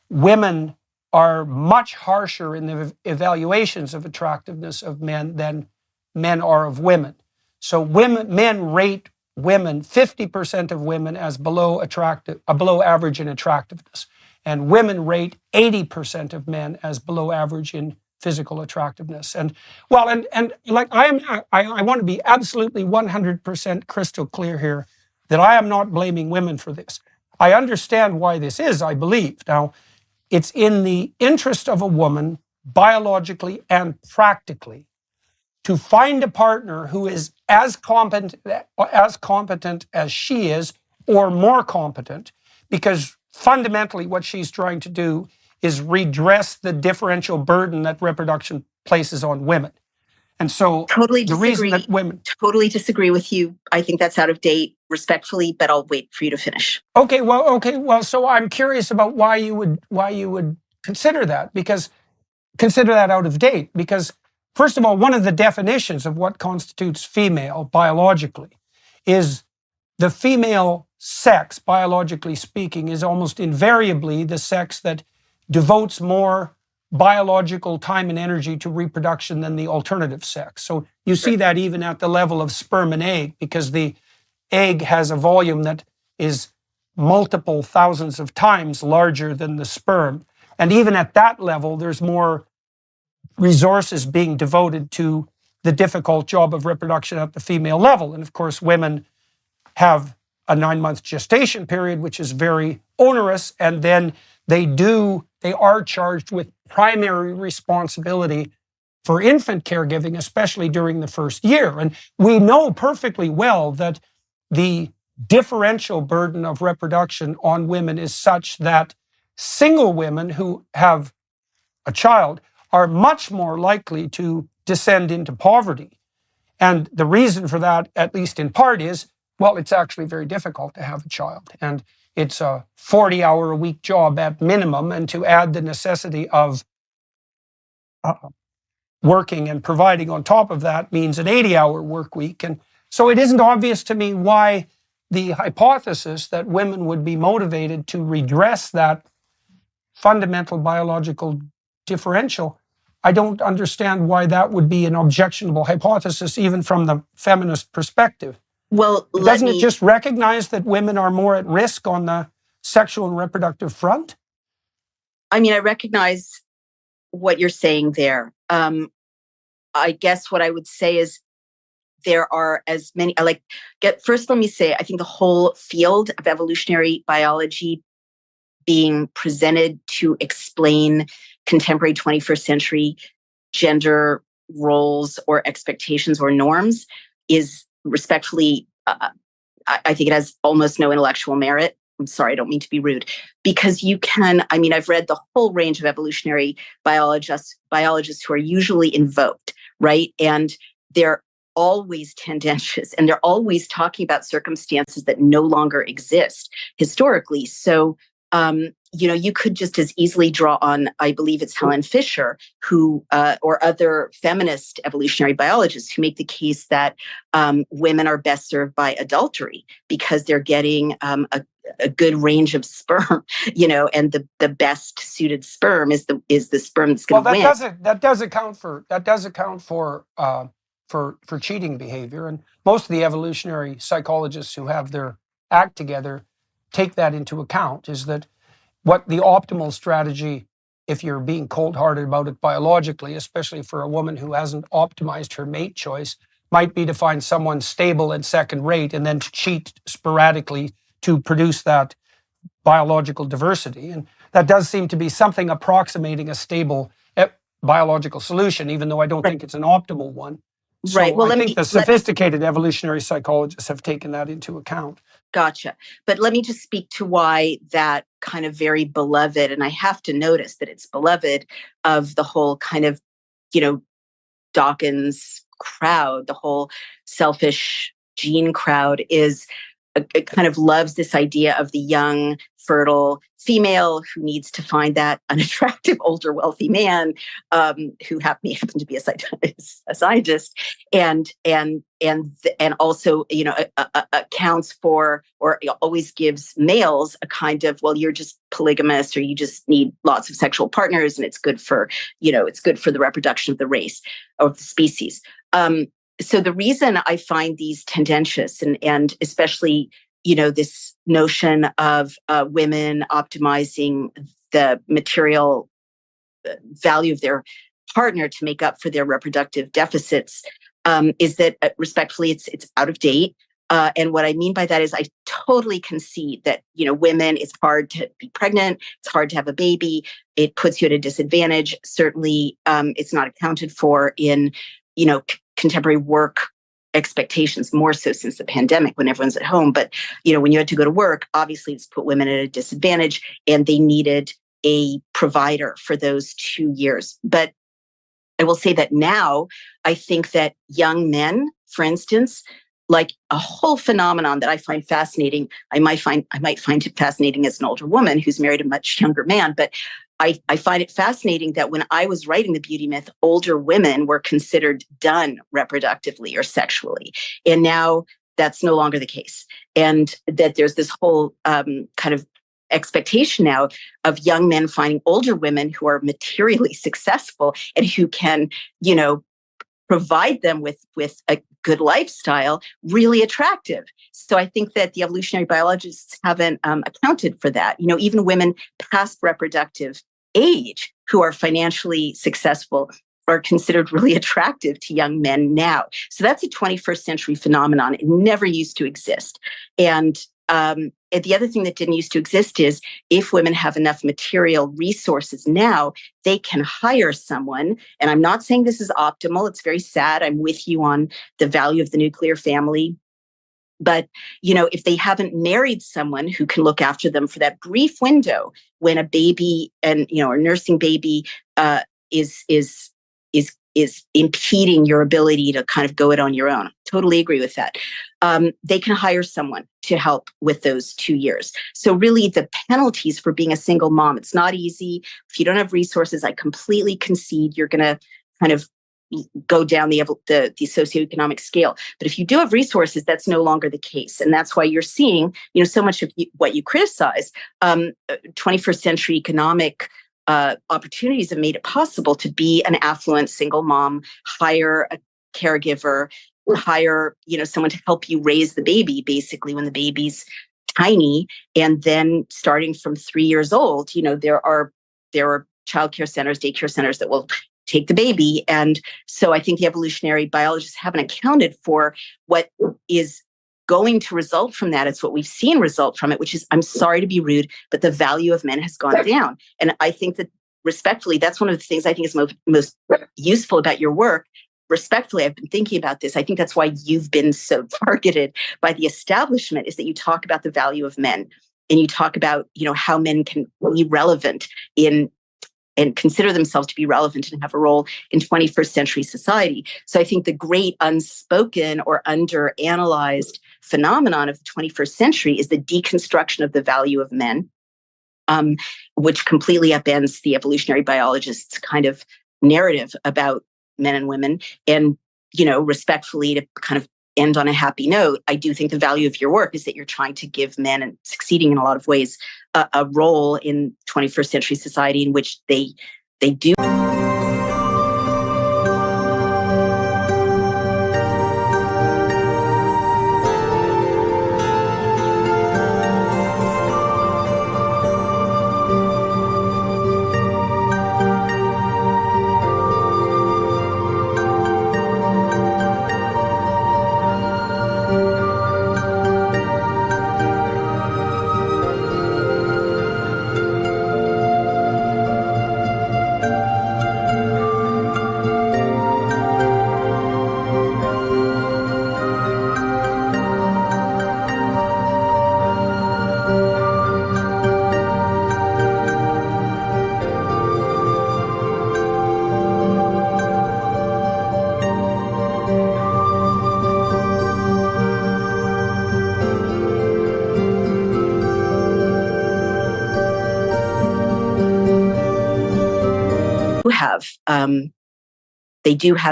women are much harsher in the evaluations of attractiveness of men than men are of women. So men rate women, 50% of women as below average in attractiveness, and women rate 80% of men as below average in physical attractiveness. And well, and like I want to be absolutely 100% crystal clear here that I am not blaming women for this. I understand why this is, I believe. Now, it's in the interest of a woman, biologically and practically, to find a partner who is as competent as she is, or more competent, because fundamentally what she's trying to do is redress the differential burden that reproduction places on women. And so Totally the reason disagree. that women... Totally disagree with you. I think that's out of date, respectfully, but I'll wait for you to finish. Okay, well, so I'm curious about why you would consider that, because consider that out of date, because first of all, one of the definitions of what constitutes female biologically is the female sex, biologically speaking, is almost invariably the sex that devotes more biological time and energy to reproduction than the alternative sex. So you see that even at the level of sperm and egg, because the egg has a volume that is multiple thousands of times larger than the sperm. And even at that level, there's more resources being devoted to the difficult job of reproduction at the female level. And of course, women have a 9-month gestation period, which is very onerous. And then they are charged with primary responsibility for infant caregiving, especially during the first year. And we know perfectly well that the differential burden of reproduction on women is such that single women who have a child are much more likely to descend into poverty. And the reason for that, at least in part, is, well, it's actually very difficult to have a child. And it's a 40-hour-a-week job at minimum. And to add the necessity of working and providing on top of that means an 80-hour work week. And so it isn't obvious to me why the hypothesis that women would be motivated to redress that fundamental biological differential, I don't understand why that would be an objectionable hypothesis, even from the feminist perspective. Well, doesn't it just recognize that women are more at risk on the sexual and reproductive front? I mean, I recognize what you're saying there. I guess what I would say is there are as many, first let me say, I think the whole field of evolutionary biology being presented to explain contemporary 21st century gender roles or expectations or norms is respectfully, I think it has almost no intellectual merit. I'm sorry, I don't mean to be rude. Because I've read the whole range of evolutionary biologists who are usually invoked, right? And they're always tendentious and they're always talking about circumstances that no longer exist historically. So, you could just as easily draw on, I believe it's Helen Fisher, who, or other feminist evolutionary biologists who make the case that women are best served by adultery because they're getting a good range of sperm, and the best suited sperm is the sperm that's going to win. That does account for cheating behavior, and most of the evolutionary psychologists who have their act together take that into account. Is that what the optimal strategy, if you're being cold-hearted about it biologically, especially for a woman who hasn't optimized her mate choice, might be to find someone stable and second rate and then to cheat sporadically to produce that biological diversity. And that does seem to be something approximating a stable biological solution, even though I don't think it's an optimal one. So Right. Well, I think the sophisticated evolutionary psychologists have taken that into account. Gotcha. But let me just speak to why that kind of very beloved, and I have to notice that it's beloved, of the whole kind of, Dawkins crowd, the whole selfish gene crowd, is kind of loves this idea of the young, fertile female who needs to find that unattractive, older, wealthy man who happen to be a scientist, and also, accounts for or always gives males a kind of, well, you're just polygamous, or you just need lots of sexual partners, and it's good for the reproduction of the race or the species. So the reason I find these tendentious and especially, this notion of women optimizing the material value of their partner to make up for their reproductive deficits, is that respectfully, it's out of date. And what I mean by that is I totally concede that, women, it's hard to be pregnant. It's hard to have a baby. It puts you at a disadvantage. Certainly, it's not accounted for in, contemporary work expectations, more so since the pandemic when everyone's at home. But, when you had to go to work, obviously it's put women at a disadvantage, and they needed a provider for those 2 years. But I will say that now I think that young men, for instance, like a whole phenomenon that I find fascinating. I might find it fascinating as an older woman who's married a much younger man, but I find it fascinating that when I was writing The Beauty Myth, older women were considered done reproductively or sexually. And now that's no longer the case. And that there's this whole kind of expectation now of young men finding older women who are materially successful and who can, provide them with a good lifestyle really attractive. So I think that the evolutionary biologists haven't accounted for that. Even women past reproductive age who are financially successful are considered really attractive to young men now. So that's a 21st century phenomenon. It never used to exist. And the other thing that didn't used to exist is if women have enough material resources now, they can hire someone. And I'm not saying this is optimal. It's very sad. I'm with you on the value of the nuclear family. But, if they haven't married someone who can look after them for that brief window when a baby and, a nursing baby is impeding your ability to kind of go it on your own. Totally agree with that. They can hire someone to help with those 2 years. So really the penalties for being a single mom, it's not easy. If you don't have resources, I completely concede you're going to kind of go down the socioeconomic scale. But if you do have resources, that's no longer the case. And that's why you're seeing, so much of what you criticize, 21st century economic opportunities have made it possible to be an affluent single mom, hire a caregiver, hire, someone to help you raise the baby, basically when the baby's tiny. And then starting from 3 years old, there are childcare centers, daycare centers that will take the baby. And so I think the evolutionary biologists haven't accounted for what is going to result from that. It's what we've seen result from it, which is, I'm sorry to be rude, but the value of men has gone down. And I think that respectfully, that's one of the things I think is most useful about your work. Respectfully, I've been thinking about this. I think that's why you've been so targeted by the establishment, is that you talk about the value of men, and you talk about, how men can be relevant and consider themselves to be relevant and have a role in 21st century society. So I think the great unspoken or underanalyzed phenomenon of the 21st century is the deconstruction of the value of men, which completely upends the evolutionary biologists' kind of narrative about men and women. And, respectfully, to kind of end on a happy note, I do think the value of your work is that you're trying to give men, and succeeding in a lot of ways, a role in 21st century society in which they do. have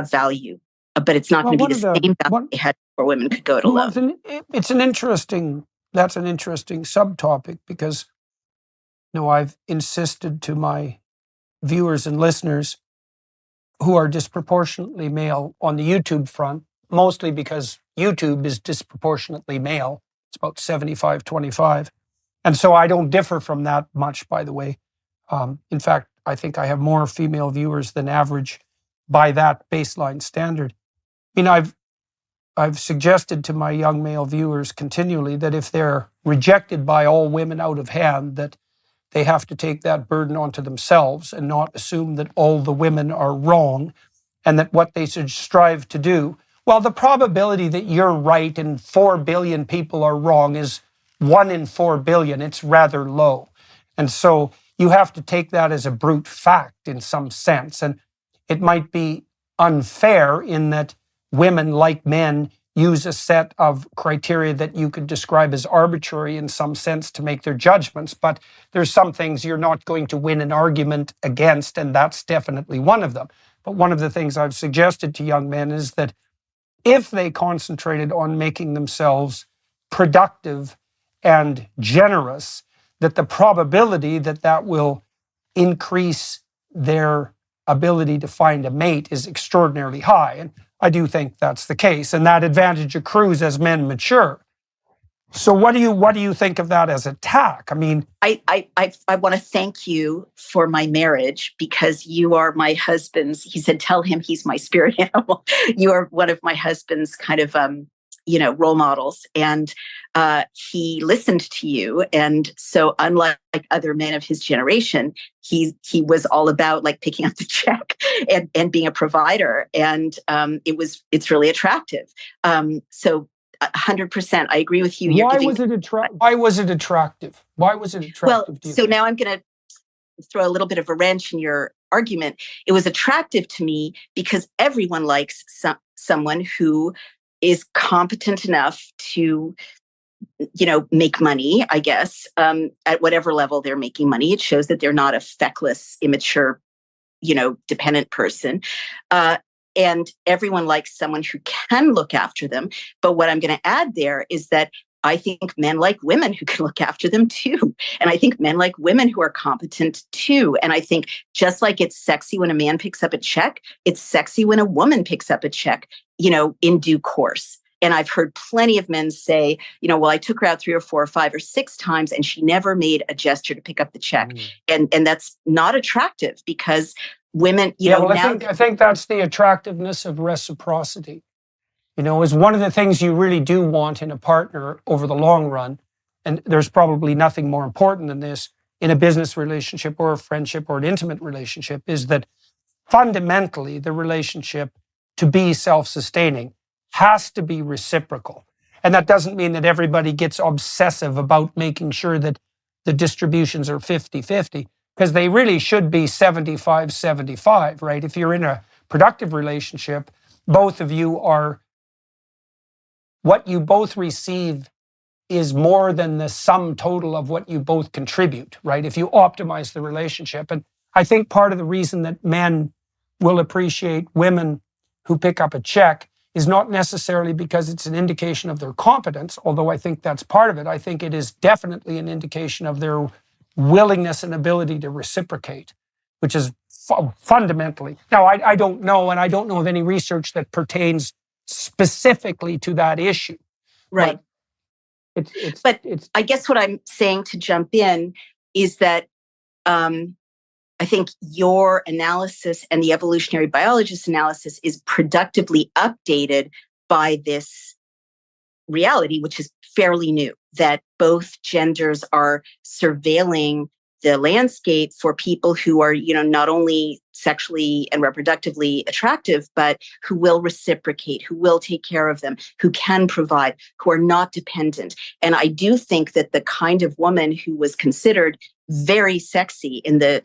value, but it's not going to be the same value they had before women could go it alone. That's an interesting subtopic, because I've insisted to my viewers and listeners who are disproportionately male on the YouTube front, mostly because YouTube is disproportionately male. It's about 75-25. And so I don't differ from that much, by the way. In fact, I think I have more female viewers than average by that baseline standard. I've suggested to my young male viewers continually that if they're rejected by all women out of hand, that they have to take that burden onto themselves and not assume that all the women are wrong, and that what they should strive to do, well, the probability that you're right and 4 billion people are wrong is 1 in 4 billion. It's rather low. And so you have to take that as a brute fact in some sense. And it might be unfair in that women, like men, use a set of criteria that you could describe as arbitrary in some sense to make their judgments. But there's some things you're not going to win an argument against, and that's definitely one of them. But one of the things I've suggested to young men is that if they concentrated on making themselves productive and generous, that the probability that that will increase their ability to find a mate is extraordinarily high. And I do think that's the case, and that advantage accrues as men mature. So what do you think of that as attack? I mean, I want to thank you for my marriage, because you are my husband's. He said, "Tell him he's my spirit animal." You are one of my husband's kind of role models, and he listened to you. And so, unlike other men of his generation, he was all about like picking up the check and being a provider, and it's really attractive. So 100%, I agree with you. Why was it attractive? Well, to you? so now I'm going to throw a little bit of a wrench in your argument. It was attractive to me because everyone likes someone who is competent enough to, make money, I guess, at whatever level they're making money. It shows that they're not a feckless, immature, dependent person. And everyone likes someone who can look after them. But what I'm going to add there is that I think men like women who can look after them too. And I think men like women who are competent too. And I think just like it's sexy when a man picks up a check, it's sexy when a woman picks up a check, in due course. And I've heard plenty of men say, well, I took her out 3 or 4 or 5 or 6 times and she never made a gesture to pick up the check. And that's not attractive, because women, I think that's the attractiveness of reciprocity. Is one of the things you really do want in a partner over the long run. And there's probably nothing more important than this in a business relationship or a friendship or an intimate relationship, is that fundamentally the relationship, to be self-sustaining, has to be reciprocal. And that doesn't mean that everybody gets obsessive about making sure that the distributions are 50-50, because they really should be 75-75, right? If you're in a productive relationship, both of you are, what you both receive is more than the sum total of what you both contribute, right? If you optimize the relationship. And I think part of the reason that men will appreciate women who pick up a check is not necessarily because it's an indication of their competence, although I think that's part of it. I think it is definitely an indication of their willingness and ability to reciprocate, which is fundamentally. Now, I don't know, and I don't know of any research that pertains specifically to that issue. Right. But I guess what I'm saying, to jump in, is that I think your analysis and the evolutionary biologist's analysis is productively updated by this reality, which is fairly new, that both genders are surveilling the landscape for people who are, not only sexually and reproductively attractive, but who will reciprocate, who will take care of them, who can provide, who are not dependent. And I do think that the kind of woman who was considered very sexy in the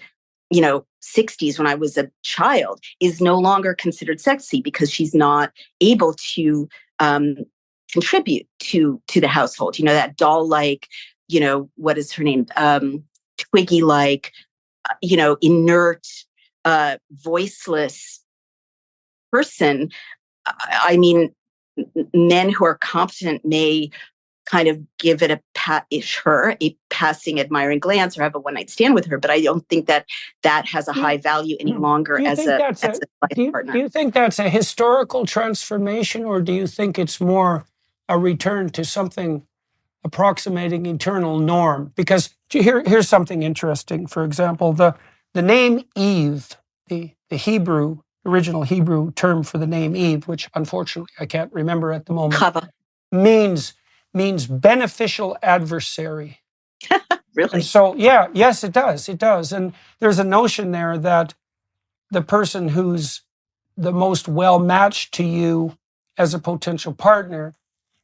60s when I was a child is no longer considered sexy, because she's not able to contribute to the household. That doll-like, what is her name? Twiggy-like, inert, voiceless person. I mean, men who are competent may kind of give it a passing admiring glance or have a one-night stand with her, but I don't think that has a high value any longer as a life partner. Do you think that's a historical transformation, or do you think it's more a return to something approximating eternal norm? Because here's something interesting. For example, the name Eve, the original Hebrew term for the name Eve, which unfortunately I can't remember at the moment, Chava. means beneficial adversary. Really? And so, yes, it does. It does. And there's a notion there that the person who's the most well matched to you as a potential partner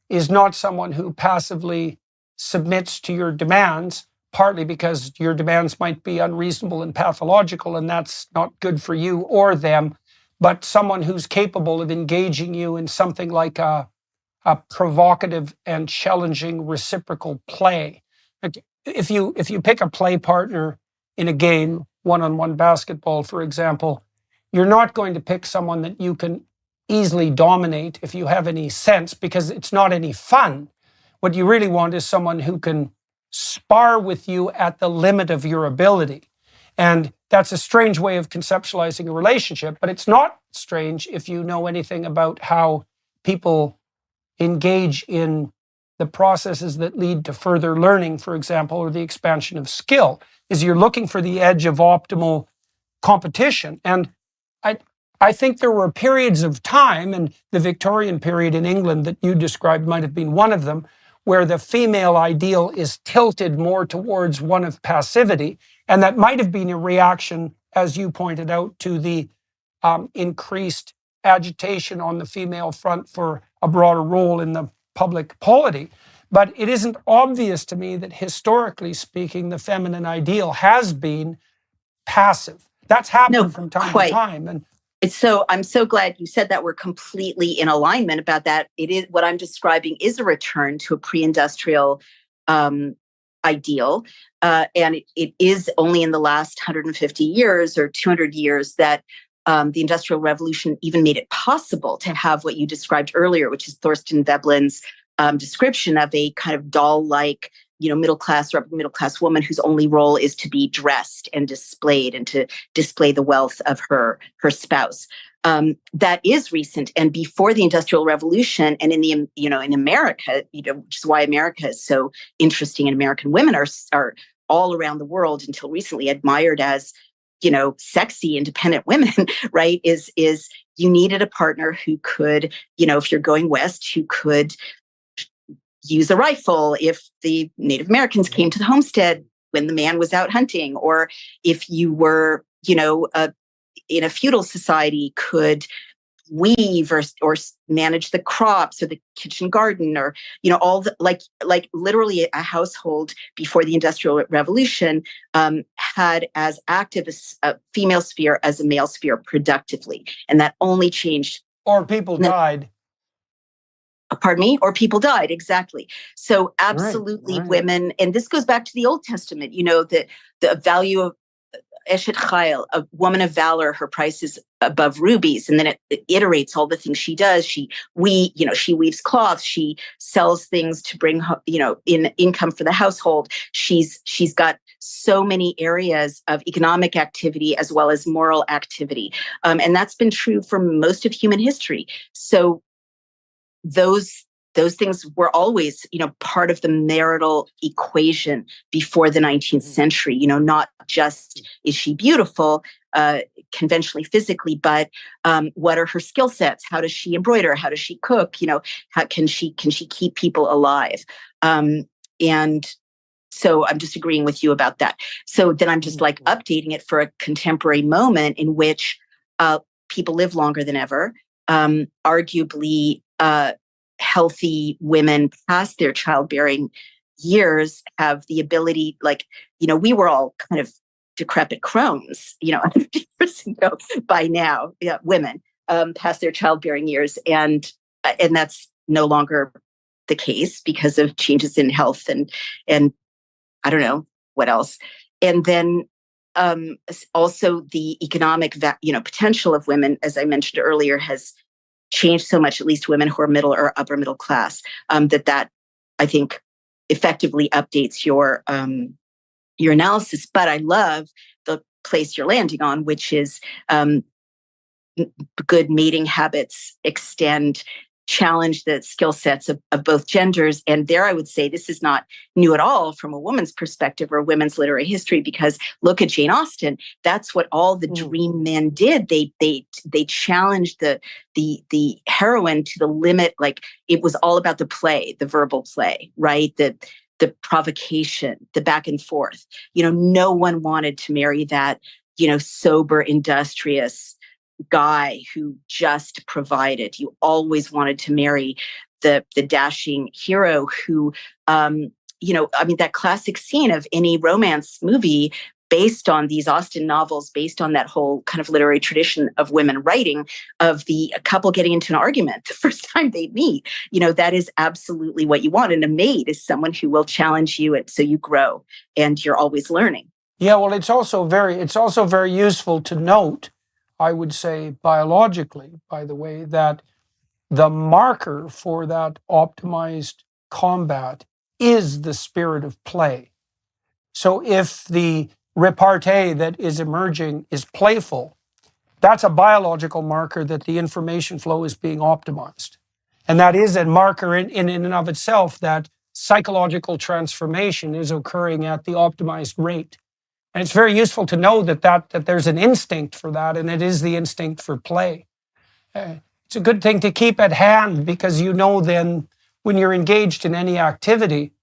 is not someone who passively submits to your demands, partly because your demands might be unreasonable and pathological, and that's not good for you or them, but someone who's capable of engaging you in something like a provocative and challenging reciprocal play. Like if you pick a play partner in a game, one-on-one basketball, for example, you're not going to pick someone that you can easily dominate if you have any sense, because it's not any fun. What you really want is someone who can spar with you at the limit of your ability. And that's a strange way of conceptualizing a relationship, but it's not strange if you know anything about how people engage in the processes that lead to further learning, for example, or the expansion of skill, is you're looking for the edge of optimal competition. And I think there were periods of time, and the Victorian period in England that you described might have been one of them, where the female ideal is tilted more towards one of passivity. And that might have been a reaction, as you pointed out, to the increased agitation on the female front for a broader role in the public polity. But it isn't obvious to me that historically speaking, the feminine ideal has been passive. That's happened from time to time. And so I'm so glad you said that. We're completely in alignment about that. It is what I'm describing is a return to a pre-industrial ideal. And it is only in the last 150 years or 200 years that the Industrial Revolution even made it possible to have what you described earlier, which is Thorstein Veblen's description of a kind of doll-like, middle class woman whose only role is to be dressed and displayed and to display the wealth of her spouse. That is recent, and before the Industrial Revolution, and in America, which is why America is so interesting, and American women are all around the world until recently admired as sexy, independent women, right? Is you needed a partner who could, if you're going west, who could use a rifle if the Native Americans came to the homestead when the man was out hunting, or if you were, in a feudal society, could weave or manage the crops or the kitchen garden, or all the like literally a household before the Industrial Revolution had as active a female sphere as a male sphere productively, and that only changed. Or people died. Pardon me? Or people died, exactly. So absolutely, right. Women, and this goes back to the Old Testament. The value of Eshet Chayil, a woman of valor, her price is above rubies. And then it iterates all the things she does. She weaves cloth. She sells things to bring, in income for the household. She's got so many areas of economic activity as well as moral activity. And that's been true for most of human history. So those things were always, part of the marital equation before the 19th century, not just is she beautiful conventionally physically, but what are her skill sets? How does she embroider? How does she cook? How can she keep people alive? And so I'm just agreeing with you about that. So then I'm just like updating it for a contemporary moment in which people live longer than ever. Arguably, healthy women past their childbearing years have the ability, we were all kind of decrepit crones, 100 years ago by now, women past their childbearing years. And that's no longer the case because of changes in health and I don't know what else. And then also the economic potential of women, as I mentioned earlier, has changed so much, at least women who are middle or upper middle class, that I think effectively updates your analysis. But I love the place you're landing on, which is good mating habits extend, challenge the skill sets of both genders. And there I would say this is not new at all from a woman's perspective or women's literary history, because look at Jane Austen. That's what all the dream men did. They challenged the heroine to the limit. Like, it was all about the play, the verbal play, right? The provocation, the back and forth. No one wanted to marry that, sober, industrious guy who just provided. You always wanted to marry the dashing hero who, that classic scene of any romance movie based on these Austen novels, based on that whole kind of literary tradition of women writing, of the couple getting into an argument the first time they meet. That is absolutely what you want. And a mate is someone who will challenge you, so you grow and you're always learning. Yeah, well, it's also very useful to note, I would say biologically, by the way, that the marker for that optimized combat is the spirit of play. So if the repartee that is emerging is playful, that's a biological marker that the information flow is being optimized. And that is a marker in and of itself that psychological transformation is occurring at the optimized rate. And it's very useful to know that there's an instinct for that, and it is the instinct for play. It's a good thing to keep at hand, because then when you're engaged in any activity,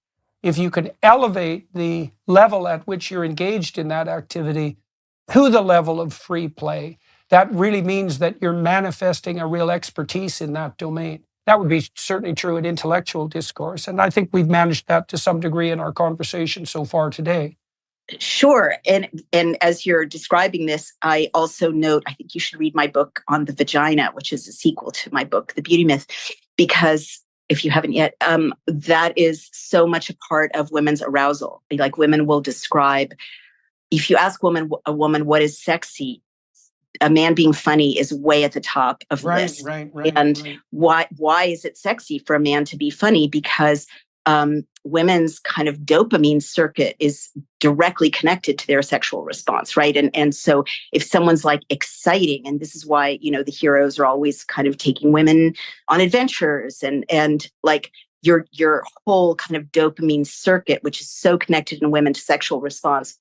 if you can elevate the level at which you're engaged in that activity to the level of free play, that really means that you're manifesting a real expertise in that domain. That would be certainly true in intellectual discourse, and I think we've managed that to some degree in our conversation so far today. Sure. And as you're describing this, I also note, I think you should read my book on the vagina, which is a sequel to my book, The Beauty Myth, because if you haven't yet, that is so much a part of women's arousal. Like, women will describe, if you ask a woman what is sexy, a man being funny is way at the top of the list. Right. And why is it sexy for a man to be funny? Because women's kind of dopamine circuit is directly connected to their sexual response, right? And so if someone's like exciting, and this is why, the heroes are always kind of taking women on adventures, and like your whole kind of dopamine circuit, which is so connected in women to sexual response,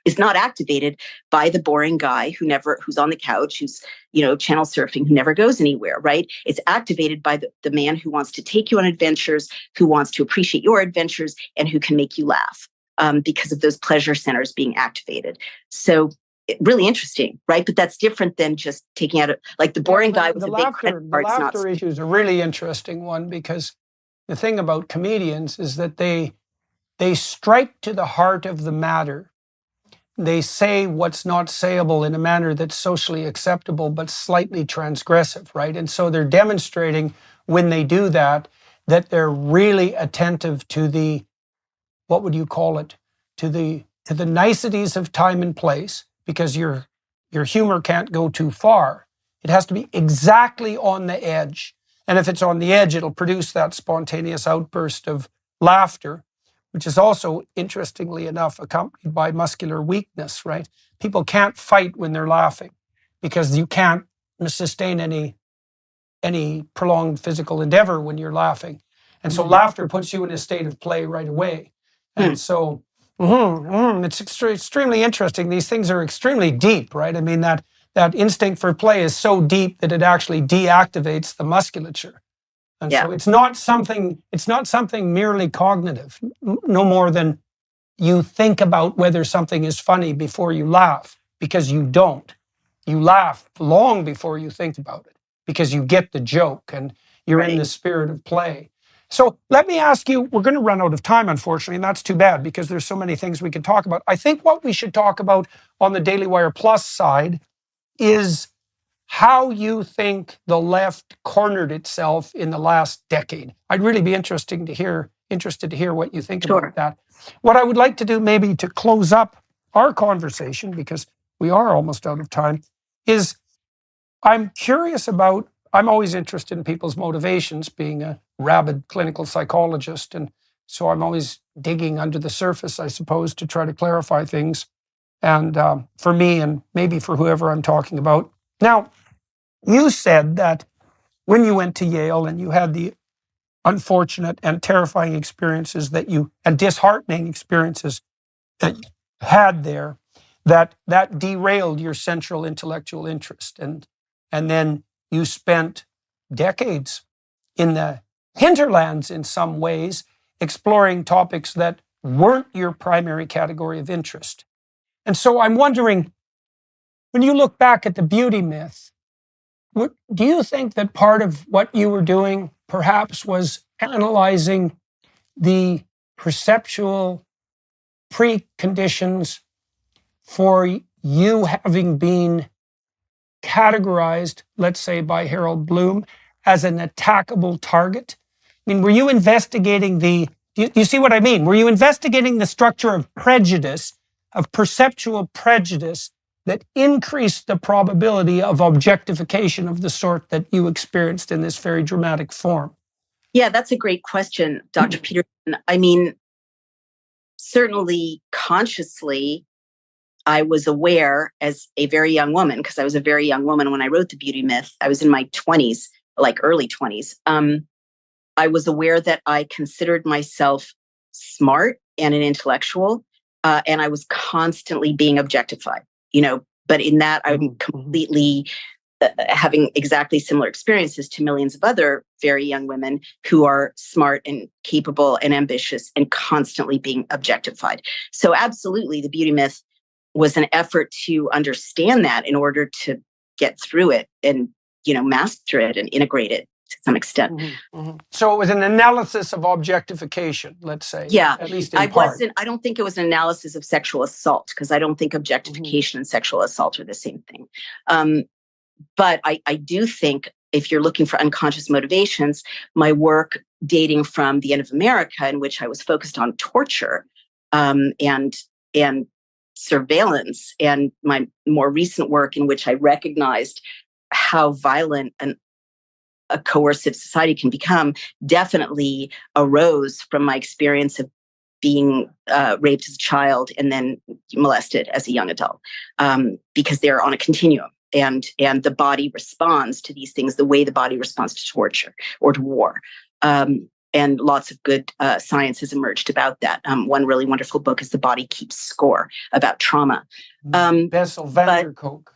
is not activated by the boring guy who's on the couch, who's, channel surfing, who never goes anywhere, right? It's activated by the man who wants to take you on adventures, who wants to appreciate your adventures, and who can make you laugh because of those pleasure centers being activated. So really interesting, right? But that's different than just taking out like the boring guy with a big credit card. The laughter issue is a really interesting one, because the thing about comedians is that they strike to the heart of the matter. They say what's not sayable in a manner that's socially acceptable, but slightly transgressive, right? And so they're demonstrating, when they do that they're really attentive to the, what would you call it? To the niceties of time and place, because your humor can't go too far. It has to be exactly on the edge. And if it's on the edge, it'll produce that spontaneous outburst of laughter, which is also, interestingly enough, accompanied by muscular weakness, right? People can't fight when they're laughing, because you can't sustain any prolonged physical endeavor when you're laughing. And so laughter puts you in a state of play right away. And so it's extremely interesting. These things are extremely deep, right? I mean, that instinct for play is so deep that it actually deactivates the musculature. And so it's not something merely cognitive, no more than you think about whether something is funny before you laugh, because you don't. You laugh long before you think about it, because you get the joke and you're in the spirit of play. So let me ask you, we're going to run out of time, unfortunately, and that's too bad, because there's so many things we could talk about. I think what we should talk about on the Daily Wire Plus side is how you think the left cornered itself in the last decade. I'd really be interested to hear what you think about that. What I would like to do, maybe to close up our conversation, because we are almost out of time, is I'm curious about, I'm always interested in people's motivations, being a rabid clinical psychologist. And so I'm always digging under the surface, I suppose, to try to clarify things. And for me, and maybe for whoever I'm talking about. Now, you said that when you went to Yale and you had the unfortunate and terrifying experiences that you, and disheartening experiences that you had there, that derailed your central intellectual interest. And then you spent decades in the hinterlands in some ways, exploring topics that weren't your primary category of interest. And so I'm wondering, when you look back at the beauty myth, do you think that part of what you were doing perhaps was analyzing the perceptual preconditions for you having been categorized, let's say by Harold Bloom, as an attackable target? I mean, were you investigating do you see what I mean? Were you investigating the structure of prejudice, of perceptual prejudice, that increased the probability of objectification of the sort that you experienced in this very dramatic form? Yeah, that's a great question, Dr. Peterson. I mean, certainly consciously, I was aware as a very young woman, because I was a very young woman when I wrote The Beauty Myth. I was in my 20s, like early 20s. I was aware that I considered myself smart and an intellectual, and I was constantly being objectified, but in that I'm completely having exactly similar experiences to millions of other very young women who are smart and capable and ambitious and constantly being objectified. So absolutely, The Beauty Myth was an effort to understand that in order to get through it and, master it and integrate it to some extent. So it was an analysis of objectification, let's say. Yeah, at least in part. I don't think it was an analysis of sexual assault, because I don't think objectification and sexual assault are the same thing. But I do think if you're looking for unconscious motivations, my work dating from the end of America, in which I was focused on torture and surveillance, and my more recent work in which I recognized how violent a coercive society can become, definitely arose from my experience of being raped as a child and then molested as a young adult, because they're on a continuum. And the body responds to these things the way the body responds to torture or to war. And lots of good science has emerged about that. One really wonderful book is The Body Keeps Score, about trauma. Bessel van der Kolk.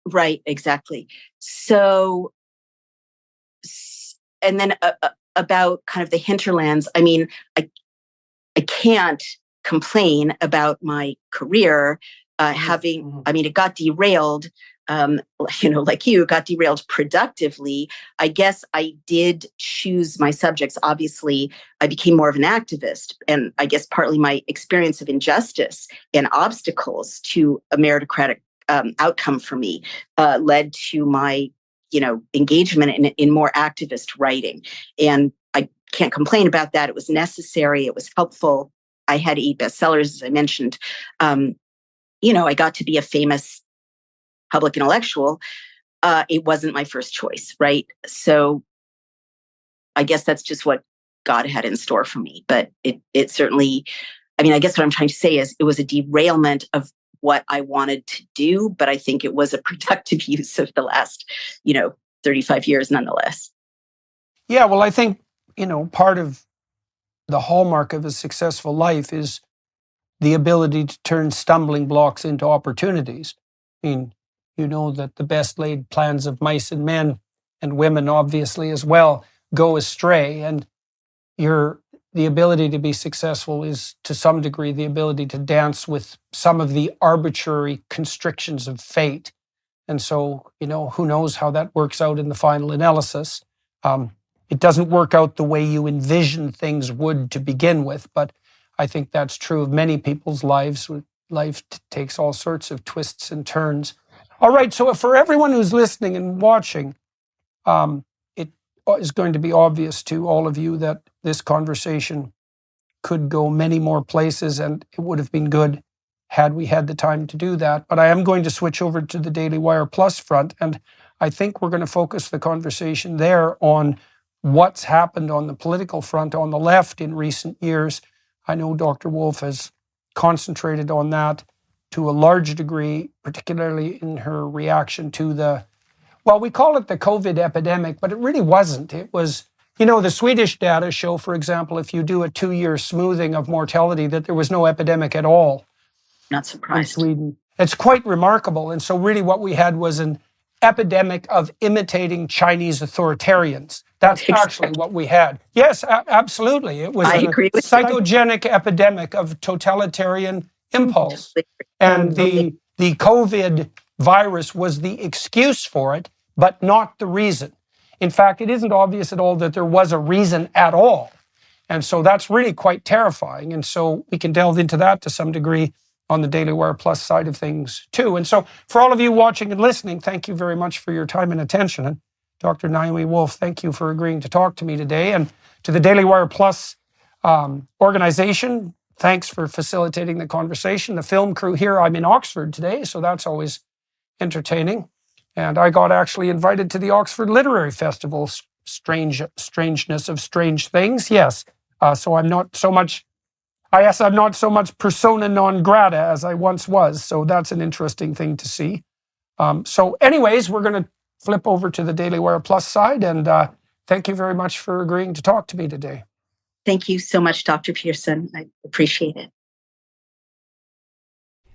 Right, exactly. So, and then about kind of the hinterlands, I mean, I can't complain about my career having, I mean, it got derailed, like you, got derailed productively. I guess I did choose my subjects. Obviously, I became more of an activist. And I guess partly my experience of injustice and obstacles to a meritocratic outcome for me led to my, engagement in more activist writing. And I can't complain about that. It was necessary. It was helpful. I had 8 bestsellers, as I mentioned. I got to be a famous public intellectual. It wasn't my first choice, right? So I guess that's just what God had in store for me. But it certainly, I mean, I guess what I'm trying to say is it was a derailment of what I wanted to do, but I think it was a productive use of the last, 35 years nonetheless. Yeah, well, I think, part of the hallmark of a successful life is the ability to turn stumbling blocks into opportunities. I mean, you know that the best laid plans of mice and men, and women obviously as well, go astray. And the ability to be successful is, to some degree, the ability to dance with some of the arbitrary constrictions of fate. And so, who knows how that works out in the final analysis. It doesn't work out the way you envision things would to begin with, but I think that's true of many people's lives. Life takes all sorts of twists and turns. All right, so for everyone who's listening and watching, it is going to be obvious to all of you that this conversation could go many more places, and it would have been good had we had the time to do that. But I am going to switch over to the Daily Wire Plus front, and I think we're going to focus the conversation there on what's happened on the political front on the left in recent years. I know Dr. Wolf has concentrated on that to a large degree, particularly in her reaction to the, well, we call it the COVID epidemic, but it really wasn't. It was, you know, the Swedish data show, for example, if you do a 2-year smoothing of mortality, that there was no epidemic at all. Not surprised. In Sweden. It's quite remarkable. And so really what we had was an epidemic of imitating Chinese authoritarians. That's actually what we had. Yes, absolutely. It was a psychogenic epidemic of totalitarian impulse. And the COVID virus was the excuse for it, but not the reason. In fact, it isn't obvious at all that there was a reason at all. And so that's really quite terrifying. And so we can delve into that to some degree on the Daily Wire Plus side of things too. And so for all of you watching and listening, thank you very much for your time and attention. And Dr. Naomi Wolf, thank you for agreeing to talk to me today. And to the Daily Wire Plus organization, thanks for facilitating the conversation. The film crew here, I'm in Oxford today, so that's always entertaining. And I got actually invited to the Oxford Literary Festival. Strangeness of strange things, yes. So I'm not so much persona non grata as I once was. So that's an interesting thing to see. So anyways, we're going to flip over to the Daily Wire Plus side. And thank you very much for agreeing to talk to me today. Thank you so much, Dr. Pearson. I appreciate it.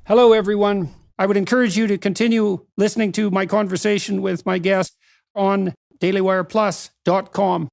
Hello, everyone. I would encourage you to continue listening to my conversation with my guest on dailywireplus.com.